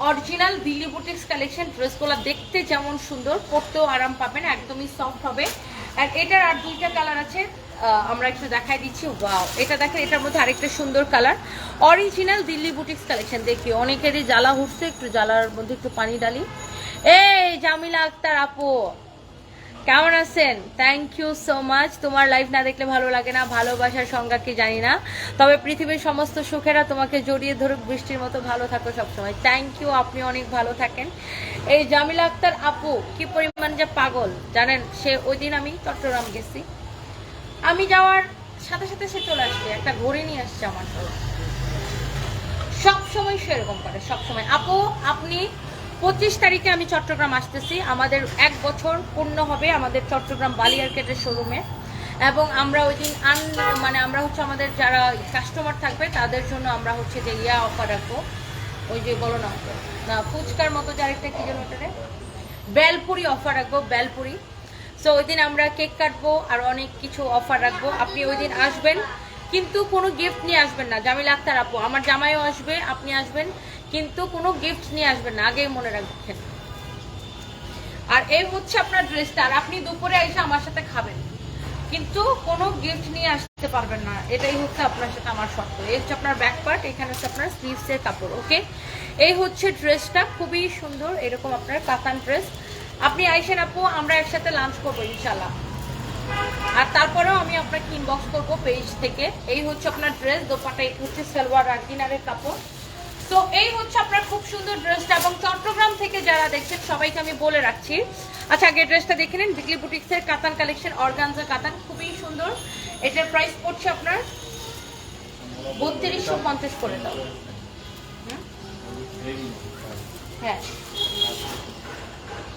অরিজিনাল দিল্লি বুটিক্স কালেকশন। ড্রেসগুলো দেখতে যেমন সুন্দর, পরতেও আরাম পাবেন, একদমই সফট হবে। আর এটার আর দুইটা কালার আছে, আমরা একটু দেখাই দিচ্ছি। ওয়াও, এটা দেখেন, এটার মধ্যে আরেকটা সুন্দর colour, original Delhi boutiques collection. দেখি অনেকেরই জ্বালা উঠছে, একটু জ্বালার মধ্যে একটু পানি ডালি। এই জামিলা আক্তার আপু কেমন আছেন? Thank you so much. তোমার লাইভ না দেখলে ভালো লাগে না, ভালোবাসার সংজ্ঞা কি জানি না, তবে পৃথিবীর সমস্ত সুখেরা তোমাকে জড়িয়ে ধরুক বৃষ্টির মতো, ভালো থাকো সবসময়। থ্যাংক ইউ, আপনি অনেক ভালো থাকেন। এই জামিলা আক্তার আপু কি পরিমাণ যে পাগল জানেন, সে ওই দিন আমি চট্টগ্রাম গেছি, আমি যাওয়ার সাথে সাথে সে চলে আসছে, একটা ঘড়ি নিয়ে আসছে আমার সাথে। সবসময় সেরকম করে, সবসময়। আপু আপনি 25 তারিখে আমি চট্টগ্রাম আসতেছি, আমাদের 1 বছর পূর্ণ হবে আমাদের চট্টগ্রাম বালিয়ারকেটের শোরুমে। এবং আমরা ওই দিন মানে আমরা হচ্ছে আমাদের যারা কাস্টমার থাকবে তাদের জন্য আমরা হচ্ছে যে অফার রাখবো, ওই যে বলো না ফুচকার মতো যে আরেকটা কি যেন ওটারে বেলপুরি অফার রাখবো, বেলপুরি। সো ওই দিন আমরা কেক কাটবো আর অনেক কিছু অফার রাখবো। আপনি ওই দিন আসবেন, কিন্তু কোনো গিফট নিয়ে আসবেন না। জামিলা আক্তার আপু, আমার জামাইও আসবে, আপনি আসবেন, কিন্তু কোনো গিফট নিয়ে আসবেন না, আগেই মনে রাখবেন। আর এই হচ্ছে আপনার ড্রেসটা, আর আপনি দুপুরে এসে আমার সাথে খাবেন, কিন্তু কোনো গিফট নিয়ে আসতে পারবেন না, এটাই হচ্ছে আপনার সাথে আমার শর্ত। এই হচ্ছে আপনার ব্যাক পার্ট, এখানে হচ্ছে আপনার স্লিভসের কাপড়। ওকে, এই হচ্ছে ড্রেসটা, খুবই সুন্দর, এরকম আপনার কাতান ড্রেস। আপনি আইসেন আপু, আমরা একসাথে লাঞ্চ করবো ইনশাল্লাহ। আর তারপরেও আমি আপনাকে ইনবক্স করবো পেজ থেকে। এই হচ্ছে আপনার ড্রেস, দোপাট্টা, এই হচ্ছে সালোয়ার আর কিনারের কাপড়। তো এই হচ্ছে আপনার খুব সুন্দর ড্রেসটা। এবং চট্টগ্রাম থেকে যারা দেখছেন সবাইকে আমি বলে রাখছি, আচ্ছা আগে ড্রেসটা দেখে নিন। দিল্লি বুটিক্সের কাতান কালেকশন, অর্গানজা কাতান, খুবই সুন্দর। এটার প্রাইস পড়ছে আপনার 3250 করে দাও। হ্যাঁ,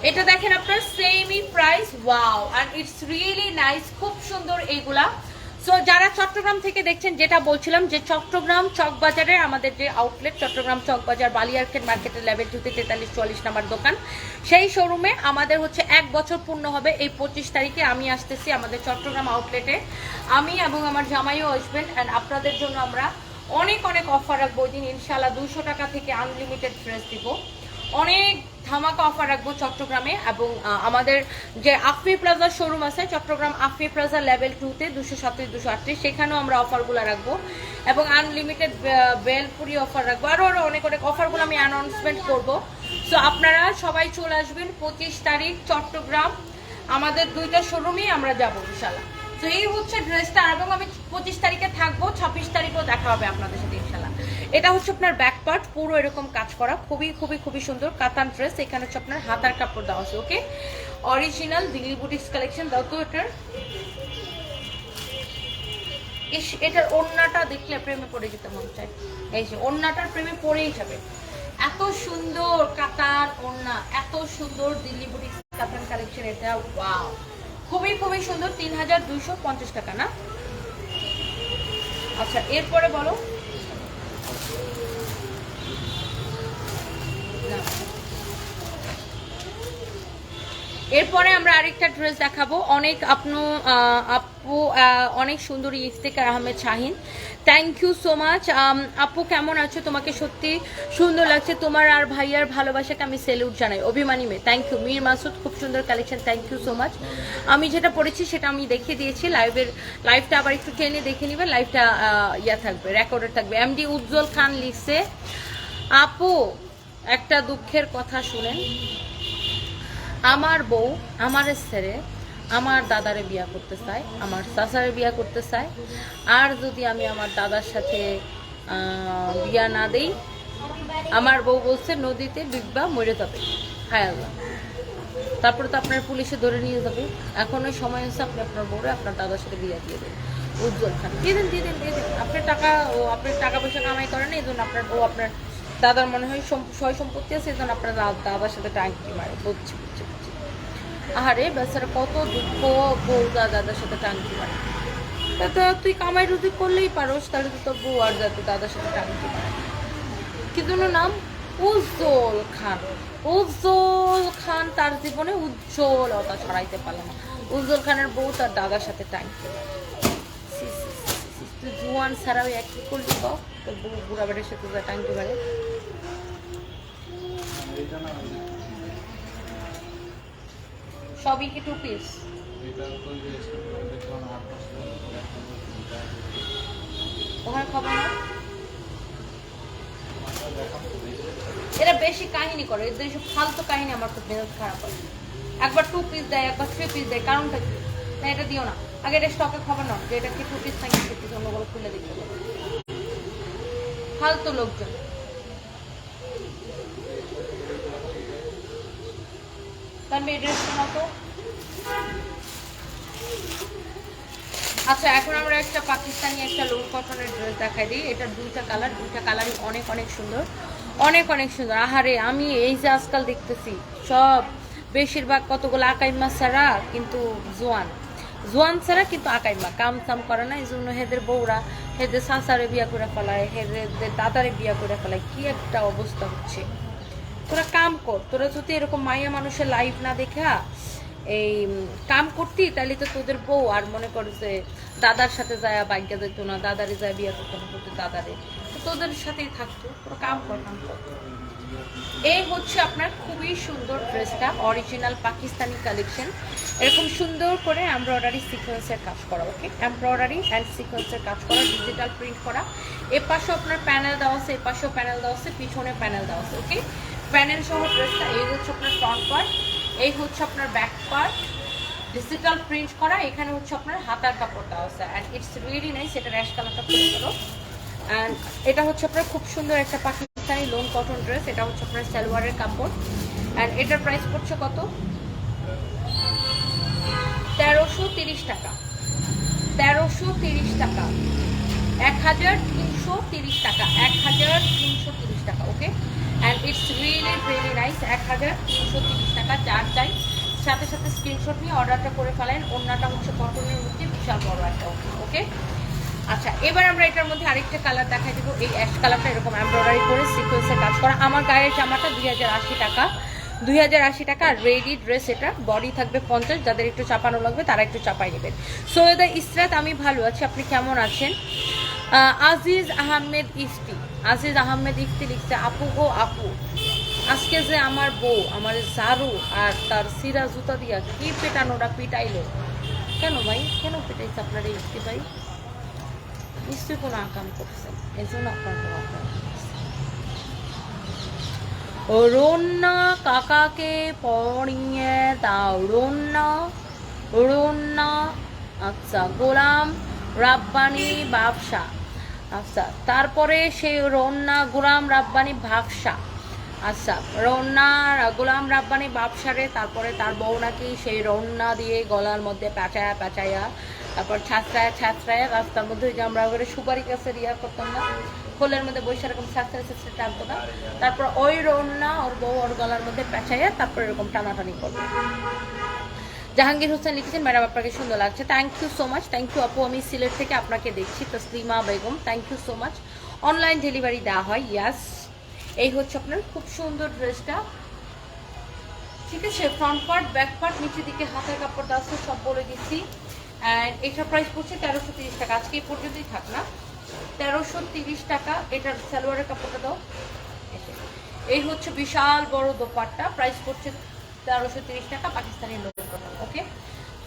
এটা দেখেন আপনার same price. Wow, and it's really nice, খুব সুন্দর এইগুলা। সো যারা চট্টগ্রাম থেকে দেখছেন, যেটা বলছিলাম যে চট্টগ্রাম চকবাজারে আমাদের যে আউটলেট, চট্টগ্রাম চকবাজার বালিয়ারকেট মার্কেটের লেভেল 2-তে 43-44 নাম্বার দোকান, সেই শোরুমে আমাদের হচ্ছে 1 বছর পূর্ণ হবে এই 25 তারিখে। আমি আসতেছি আমাদের চট্টগ্রাম আউটলেটে, আমি এবং আমার জামাইও আসবেন। অ্যান্ড আপনাদের জন্য আমরা অনেক অনেক অফার রাখবো ওই দিন ইনশাল্লাহ। 200 টাকা থেকে আনলিমিটেড ড্রেস দিব, অনেক ধামাকা অফার রাখবো চট্টগ্রামে। এবং আমাদের যে আফি প্লাজা শোরুম আছে চট্টগ্রাম আফি প্লাজা লেভেল 2-তে 237-238, সেখানেও আমরা অফারগুলো রাখবো এবং আনলিমিটেড বেলপুরি অফার রাখবো। আরও অনেক অনেক অফারগুলো আমি অ্যানাউন্সমেন্ট করবো। সো আপনারা সবাই চলে আসবেন 25 তারিখ চট্টগ্রাম, আমাদের 2টা শোরুমেই আমরা যাবো ইনশাল্লাহ। তো এই হচ্ছে ড্রেসটা, এবং আমি 25 তারিখে থাকবো, 26 তারিখেও দেখা হবে আপনাদের সাথে ইনশাল্লাহ। এটা হচ্ছে আপনার ব্যাক পার্ট, পুরো এরকম কাজ করা, খুবই খুবই খুবই সুন্দর কাতান ড্রেস। এখানে হচ্ছে আপনার হাতার কাপড় দেওয়া আছে, ওকে, অরিজিনাল দিল্লি বুটিক্স কালেকশন। দাও তো এটার ওড়নাটা দেখলে প্রেমে পড়ে যেতে মন চায়। এই যে ওড়নাটার প্রেমে পড়েই যাবে, এত সুন্দর কাতান ওড়না, এত সুন্দর দিল্লি বুটিক্স কাতান কালেকশন। এটা ওয়াও, খুবই খুবই সুন্দর। 3250 টাকা না? আচ্ছা, এরপরে বলো। এরপরে আমরা আরেকটা ড্রেস দেখাবো। অনেক আপু অনেক সুন্দর Iftekhar Ahmed Shahin, thank you so much. আপু কেমন আছো? তোমাকে সত্যি সুন্দর লাগছে, তোমার আর ভাইয়ার ভালোবাসাকে আমি সেলুট জানাই। অভিমানী মেয়ে, থ্যাংক ইউ। মীর মাসুদ, খুব সুন্দর collection, thank you so much. আমি যেটা পড়েছি সেটা আমি দেখিয়ে দিয়েছি। লাইভটা আবার একটু টেনে দেখে নিবে, লাইভটা থাকবে, রেকর্ডেড থাকবে। এমডি উজ্জ্বল খান লিখছে, আপু একটা দুঃখের কথা শুনেন, আমার বউ আমার ছেড়ে আমার দাদারে বিয়া করতে চায়, আমার চাচারে বিয়া করতে চায়। আর যদি আমি আমার দাদার সাথে বিয়া না দেই, আমার বউ বলছে নদীতে ডুববা মরে যাবে। হায় আল্লাহ, তারপরে তো আপনার পুলিশে ধরে নিয়ে যাবে। এখন ওই সময় হচ্ছে আপনি আপনার বউরে আপনার দাদার সাথে বিয়া দিয়ে দেন। উজ্জ্বল খান, দিয়ে দেন। আপনার টাকা পয়সা কামাই করেন, এই জন্য আপনার বউ, আপনার দাদার মনে হয় সয় সম্পত্তি আছে, এই জন্য আপনার দাদার সাথে টাঙ্কি মারে। বুঝছি। আরে বেচারা কত দুঃখ, বউ দাদার সাথে টাঙ্কি মারে। তো তুই কামাই রুজি করলেই পারোস, তাহলে তো তোর বউ আর দাদার সাথে টাঙ্কি মারে। কি জন্য নাম? উজ্জ্বল খান। উজ্জ্বল খান তার জীবনে উজ্জ্বলতা ছড়াইতে পারলাম না। উজ্জ্বল খানের বউ তার দাদার সাথে টাঙ্কি মারে। তুই জুয়ান ছাড়াও একই করলি, তোর বউ বুড়া বেড়ের সাথে টাঙ্কি মারে। সবই কি 2 পিস? ওখানে খবর না, এরা বেশি কাহিনী করে, এদের সব ফালতু কাহিনী আমার খুব মেজাজ খারাপ হয়। একবার 2 পিস দেয়, একবার 3 পিস দেয়, কারণটা কি? না এটা দিও না, আগে এটা স্টকে খবর নাও যে এটা কি 2 পিস নাকি 3 পিস, অন্যগুলো খুলে দিতে হবে। ফালতু লোকজন। তার মেয়ে ড্রেস বানাতো। আচ্ছা, এখন আমরা একটা পাকিস্তানি একটা লোন কটনের ড্রেস দেখাই দিই। এটার দুইটা কালারই অনেক অনেক সুন্দর, অনেক অনেক সুন্দর। আহারে, আমি এই যে আজকাল দেখতেছি সব বেশিরভাগ কতগুলো আকাইমা ছাড়া, কিন্তু জোয়ান ছাড়া কিন্তু আকাইমা কাম চাম করে না। এই জন্য হেদের বউরা হেদের শাসারে বিয়া করে ফেলায়, হেদের দাদারে বিয়া করে ফেলায়। কি একটা অবস্থা হচ্ছে। তোরা কাম কর, তোরা যদি এরকম মাইয়া মানুষের লাইফ না দেখা এই কাম করতি, তাহলে তো তোদের বউ আর মনে করে যে দাদার সাথে যায় বাইকা যেত না, দাদারে যায় বিয়ে করতো না, তোদের দাদারে, তোদের সাথেই থাকতো। তোরা কাম কর। এই হচ্ছে আপনার খুবই সুন্দর ড্রেসটা, অরিজিনাল পাকিস্তানি কালেকশন। এরকম সুন্দর করে এমব্রয়ডারি সিকোয়েন্সের কাজ করা, ওকে, এমব্রয়ডারি অ্যান্ড সিকোয়েন্সের কাজ করা, ডিজিটাল প্রিন্ট করা। এ পাশে আপনার প্যানেল দেওয়া আছে, এ পাশেও প্যানেল দেওয়া আছে, পিছনে প্যানেল দেওয়া আছে, ওকে, প্যানেল সহ ড্রেসটা। এই হচ্ছে আপনার ফ্রন্ট পার্ট, এই হচ্ছে আপনার ব্যাক পার্ট, ডিজিটাল প্রিন্ট করা। এখানে হচ্ছে আপনার হাতার কাপড় দেওয়া আছে, অ্যান্ড ইটস রিয়েলি নাইস। এটা র্যাশ কালারটা খুলে গেলো। অ্যান্ড এটা হচ্ছে আপনার খুব সুন্দর একটা পাকিস্তানি লোন কটন ড্রেস। এটা হচ্ছে আপনার সালোয়ারের কাপড়, অ্যান্ড এটার প্রাইস পড়ছে কত? 1330 টাকা। 1330 টাকা, 1330 টাকা, 1330 টাকা, okay. And it's really nice. 1330 টাকা। যার চাই সাথে সাথে স্ক্রিনশট নিয়ে অর্ডারটা করে ফেলেন। ওড়নাটা হচ্ছে কটনের মধ্যে বিশাল বড় একটা ওকে। আচ্ছা, এবার আমরা এটার মধ্যে আরেকটা কালার দেখাই দেবো। এই অ্যাশ কালারটা এরকম এমব্রয়ডারি করে সিকোয়েন্সের কাজ করা। আমার গায়ের জামাটা 2080 টাকা, 2080 টাকা রেডি ড্রেস। এটা বডি থাকবে 50, যাদের একটু চাপানো লাগবে তারা একটু চাপাই নেবেন। সৈয়দা ইসরাত, আমি ভালো আছি, আপনি কেমন আছেন? আজিজ আহমেদ ইফতি, আজিজ আহমেদ ইফতি লিখছে, আপু গো আপু, আজকে যে আমার বউ আমার ঝাড়ু আর তার সিরা জুতা দিয়া কি পেটানোটা পিটাইলো। কেন ভাই, কেন পিটাইছে আপনার এই ইফতি ভাই? নিশ্চয়ই কোনো আকাম করছেন, এই জন্য আপনার রন্না কাকাকে পড়িয়ে দাও। রন্না আচ্ছা, গোলাম রাব্বানি ব্যবসা। আচ্ছা, তারপরে সেই রন্না গোলাম রাব্বানি ব্যবসা। আচ্ছা, রন্না গোলাম রাব্বানি ব্যবসারে তারপরে তার বউ নাকি সেই রন্না দিয়ে গলার মধ্যে প্যাঁচায়া তারপর ছাত্রায় রাস্তার মধ্যে যে আমরা ওখানে সুপারি গাছের ইয়া করতাম না, খোলের মধ্যে বসে এরকম ছাত্রায় টানতো না, তারপর ওই রন্না ওর বউ ওর গলার মধ্যে প্যাঁচাইয়া তারপর এরকম টানাটানি করবে। জাহাঙ্গীর হোসেন লিখেছেন, ম্যাডাম আপনাকে সুন্দর লাগছে। Thank you so much, thank you আপু, আমি সিলেট থেকে আপনাকে দেখছি। Taslima Begum, thank you so much. Online delivery দেওয়া হয়, ইয়াস। এই হচ্ছে আপনার খুব সুন্দর ড্রেসটা, ঠিক আছে। ফ্রন্ট পার্ট, ব্যাক পার্ট, নিচের দিকে হাতের কাপড় দেওয়া আছে, সব বলে দিচ্ছি। অ্যান্ড এটার প্রাইস পড়ছে 1330 টাকা, আজকে এই পর্যন্তই থাক না, 1330 টাকা। এটার সালোয়ারের কাপড়টা দাও। এই হচ্ছে বিশাল বড় দোপাট্টা, প্রাইস পড়ছে 1330 টাকা, পাকিস্তানি লোকের কথা, okay.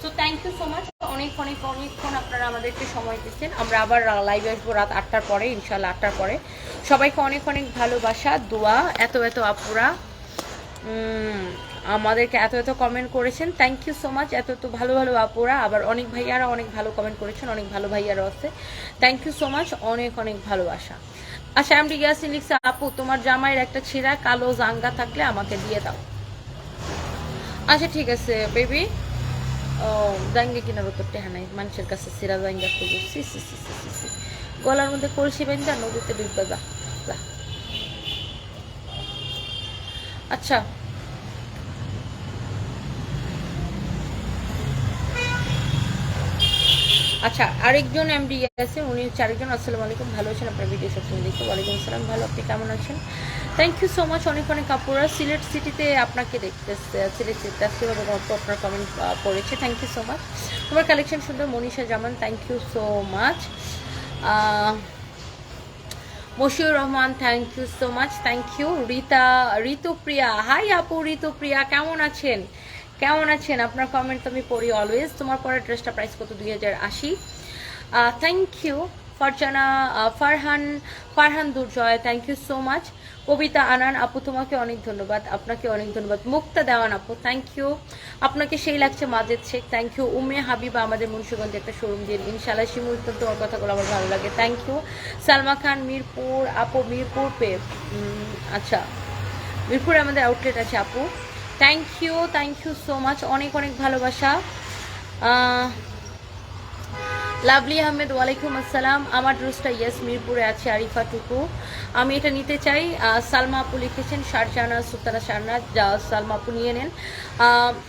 So thank you so much, অনেকক্ষণ আপনারা আমাদেরকে সময় দিচ্ছেন। আমরা আবার লাইভে আসবো রাত 8টার পরে, ইনশাল্লাহ 8টার পরে। সবাইকে অনেক ভালোবাসা, দোয়া। এত আপুরা আমাদেরকে এত কমেন্ট করেছেন, থ্যাংক ইউ সো মাচ। এত ভালো আপুরা, আবার অনেক ভাইয়ারা অনেক ভালো কমেন্ট করেছেন, অনেক ভালো ভাইয়ারা আছে, থ্যাংক ইউ সো মাচ, অনেক ভালোবাসা। আচ্ছা, এমডি ইয়াসিন লিখছে, আপু তোমার জামাইয়ের একটা ছিঁড়া কালো জাঙ্গা থাকলে আমাকে দিয়ে দাও। আচ্ছা ঠিক আছে বেবি। ও জাঙ্গে কিনার তো টেহা নাই, মানুষের কাছে সিরা জাঙ্গা খুঁজে গলার মধ্যে কলসি বেঁধা নদীতে ডুববা যা। আচ্ছা, আচ্ছা আরেকজন এমডি আছে, উনি হচ্ছে আরেকজন। আসসালামু আলাইকুম, ভালো আছেন? আপনার ভিডিও সবসময় দেখি। ওয়ালাইকুম আসসালাম, ভালো, আপনি কেমন আছেন? থ্যাংক ইউ সো মাচ, অনেক আপুরা সিলেট সিটিতে আপনাকে দেখতেছে, সিলেট সিটিতে আপনার কমেন্ট পড়েছে, থ্যাংক ইউ সো মাচ। তোমার কালেকশন সুন্দর, Manisha Zaman, thank you so much. Moshiur Rahman, thank you so much, thank you. Ritupriya, hi আপু ঋতুপ্রিয়া, কেমন আছেন? আপনার কমেন্ট তো আমি পড়ি অলওয়েজ। তোমার পরের ড্রেসটা প্রাইস কত? 2080। Thank you. Farhan Durjoy, thank you so much. Kabita Anan আপু, তোমাকে অনেক ধন্যবাদ, আপনাকে অনেক ধন্যবাদ। মুক্তা দেওয়ান আপু, থ্যাংক ইউ, আপনাকে সেই লাগছে মাজেদ শেখ, থ্যাংক ইউ। উম্মে হাবিবা, আমাদের মুন্সিগঞ্জে একটা শোরুম দিন ইনশাআল্লাহ। শিমুল, তোমার কথাগুলো আমার ভালো লাগে, থ্যাংক ইউ। সালমা খান, মিরপুর আপু, মিরপুর আচ্ছা, মিরপুরে আমাদের আউটলেট আছে আপু, থ্যাংক ইউ সো মাচ, অনেক ভালোবাসা। লাভলি আহমেদ, ওয়ালাইকুম আসসালাম। আমার ড্রেসটা ইয়েস মিরপুরে আছে, আরিফা টুকু, আমি এটা নিতে চাই। সালমা আপু লিখেছেন, শারজানা সুলতানা শারনাজ, সালমা আপু নিয়ে নেন।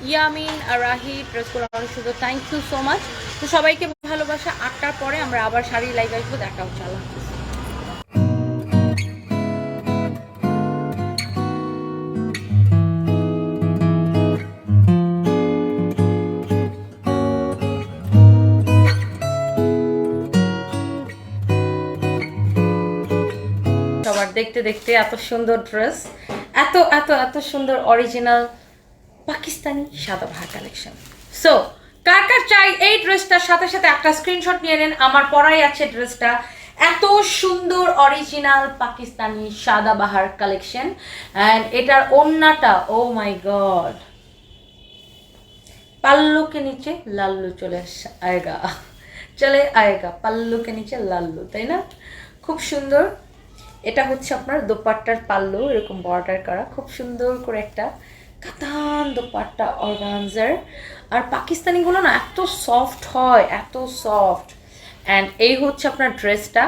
ইয়ামিন রাহি, ড্রেসগুলো অনেক সুন্দর, থ্যাংক ইউ সো মাচ। তো সবাইকে ভালোবাসা। 8টার পরে আমরা আবার শাড়ি লাইভ আসবো, দেখা হচ্ছে, আল্লাহ হাফিজ। সবার দেখতে এত সুন্দর ড্রেস, এত সুন্দর original Pakistani Sadabahar collection. So কার চাই এই ড্রেসটার সাথে একটা স্ক্রিনশট নিয়ে নেন। আমার পরাই আছে ড্রেসটা, এত সুন্দর original Pakistani Sadabahar collection. And এটার ওড়নাটা, ও মাই গড, পাল্লু কে নিচে লাল্লু চলে আয়েগা, পাল্লু কে নিচে লাল্লু, তাই না? খুব সুন্দর। এটা হচ্ছে আপনার দোপাট্টার পাল্লু, এরকম বর্ডার করা, খুব সুন্দর করে একটা কাতান দোপাট্টা অর্গানজার। আর পাকিস্তানিগুলো না এত সফট হয়, এত সফট। অ্যান্ড এই হচ্ছে আপনার ড্রেসটা,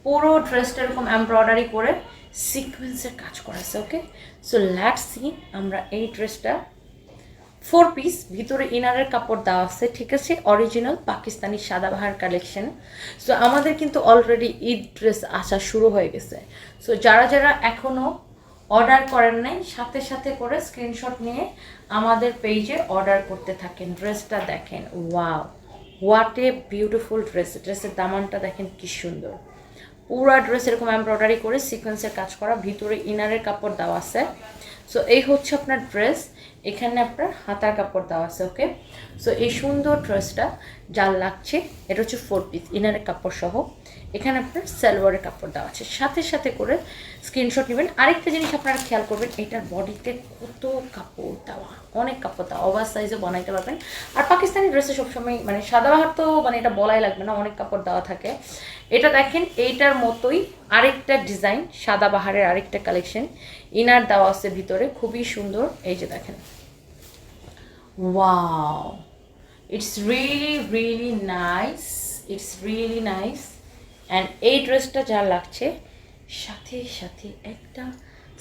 পুরো ড্রেসটা এরকম এমব্রয়ডারি করে সিকোয়েন্সের কাজ করা আছে, ওকে। সো লেটস সি আমরা এই ড্রেসটা 4 পিস, ভিতরে ইনারের কাপড় দেওয়া আছে, ঠিক আছে, original Pakistani Sadabahar collection. So আমাদের কিন্তু অলরেডি ঈদ ড্রেস আসা শুরু হয়ে গেছে। সো যারা যারা এখনও অর্ডার করেন নাই, সাথে সাথে করে স্ক্রিনশট নিয়ে আমাদের পেজে অর্ডার করতে থাকেন। ড্রেসটা দেখেন, wow, what a beautiful dress. ড্রেসের দামানটা দেখেন কি সুন্দর, পুরা ড্রেস এরকম এমব্রয়ডারি করে সিকোয়েন্সের কাজ করা, ভিতরে ইনারের কাপড় দেওয়া আছে। সো এই হচ্ছে আপনার ড্রেস, এখানে আপনার হাতার কাপড় দেওয়া আছে। ওকে, সো এই সুন্দর ড্রেসটা যার লাগছে, এটা হচ্ছে 4 পিস ইনারের কাপড় সহ, এখানে আপনার সালোয়ারের কাপড় দেওয়া আছে, সাথে সাথে করে স্ক্রিনশট নেবেন। আরেকটা জিনিস আপনারা খেয়াল করবেন, এটার বডিতে কত কাপড় দেওয়া, অনেক কাপড় দেওয়া, ওভার সাইজে বানাইতে পারবেন। আর পাকিস্তানি ড্রেসে সবসময় মানে সাদাবাহার তো মানে এটা বলাই লাগবে না, অনেক কাপড় দেওয়া থাকে। এটা দেখেন এইটার মতোই আরেকটা ডিজাইন, সাদাবাহারের আরেকটা কালেকশন, ইনার দেওয়া আছে ভিতরে, খুবই সুন্দর। এই যে দেখেন, wow, it's really really nice, it's really nice. And এই ড্রেসটা যা লাগছে, সাথে সাথে একটা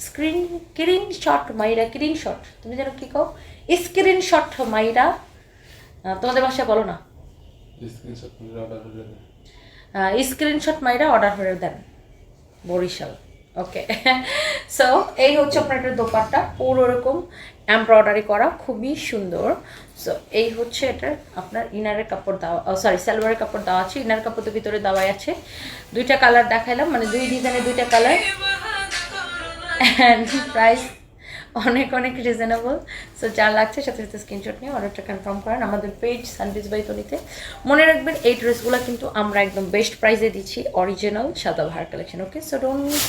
স্ক্রিনশট মাইরা, স্ক্রিনশট, তুমি যেন কী কও, স্ক্রিনশট মাইরা, তোমাদের বাসায় বলো না, স্ক্রিনশট মাইরা অর্ডার করে দেন, বরিশাল। ওকে, সো এই হচ্ছে আপনার একটা দোপাট্টা, পুরো ওরকম এমব্রয়ডারি করা, খুবই সুন্দর। সো এই হচ্ছে এটার আপনার ইনারের কাপড় দেওয়া, সরি সালোয়ারের কাপড় দেওয়া আছে, ইনার কাপড় তো ভিতরে দেওয়াই আছে। দুইটা কালার দেখাইলাম, মানে দুই ডিজাইনের দুইটা কালার, অ্যান্ড প্রাইস অনেক অনেক রিজনেবল। সো যা লাগছে সাথে সাথে স্ক্রিনশট নিয়ে অর্ডারটা কনফার্ম করেন আমাদের পেজ সানবিজ বাই তনিতে। মনে রাখবেন এই ড্রেসগুলো কিন্তু আমরা একদম বেস্ট প্রাইসে দিচ্ছি, original Sadabahar collection. Okay, so don't miss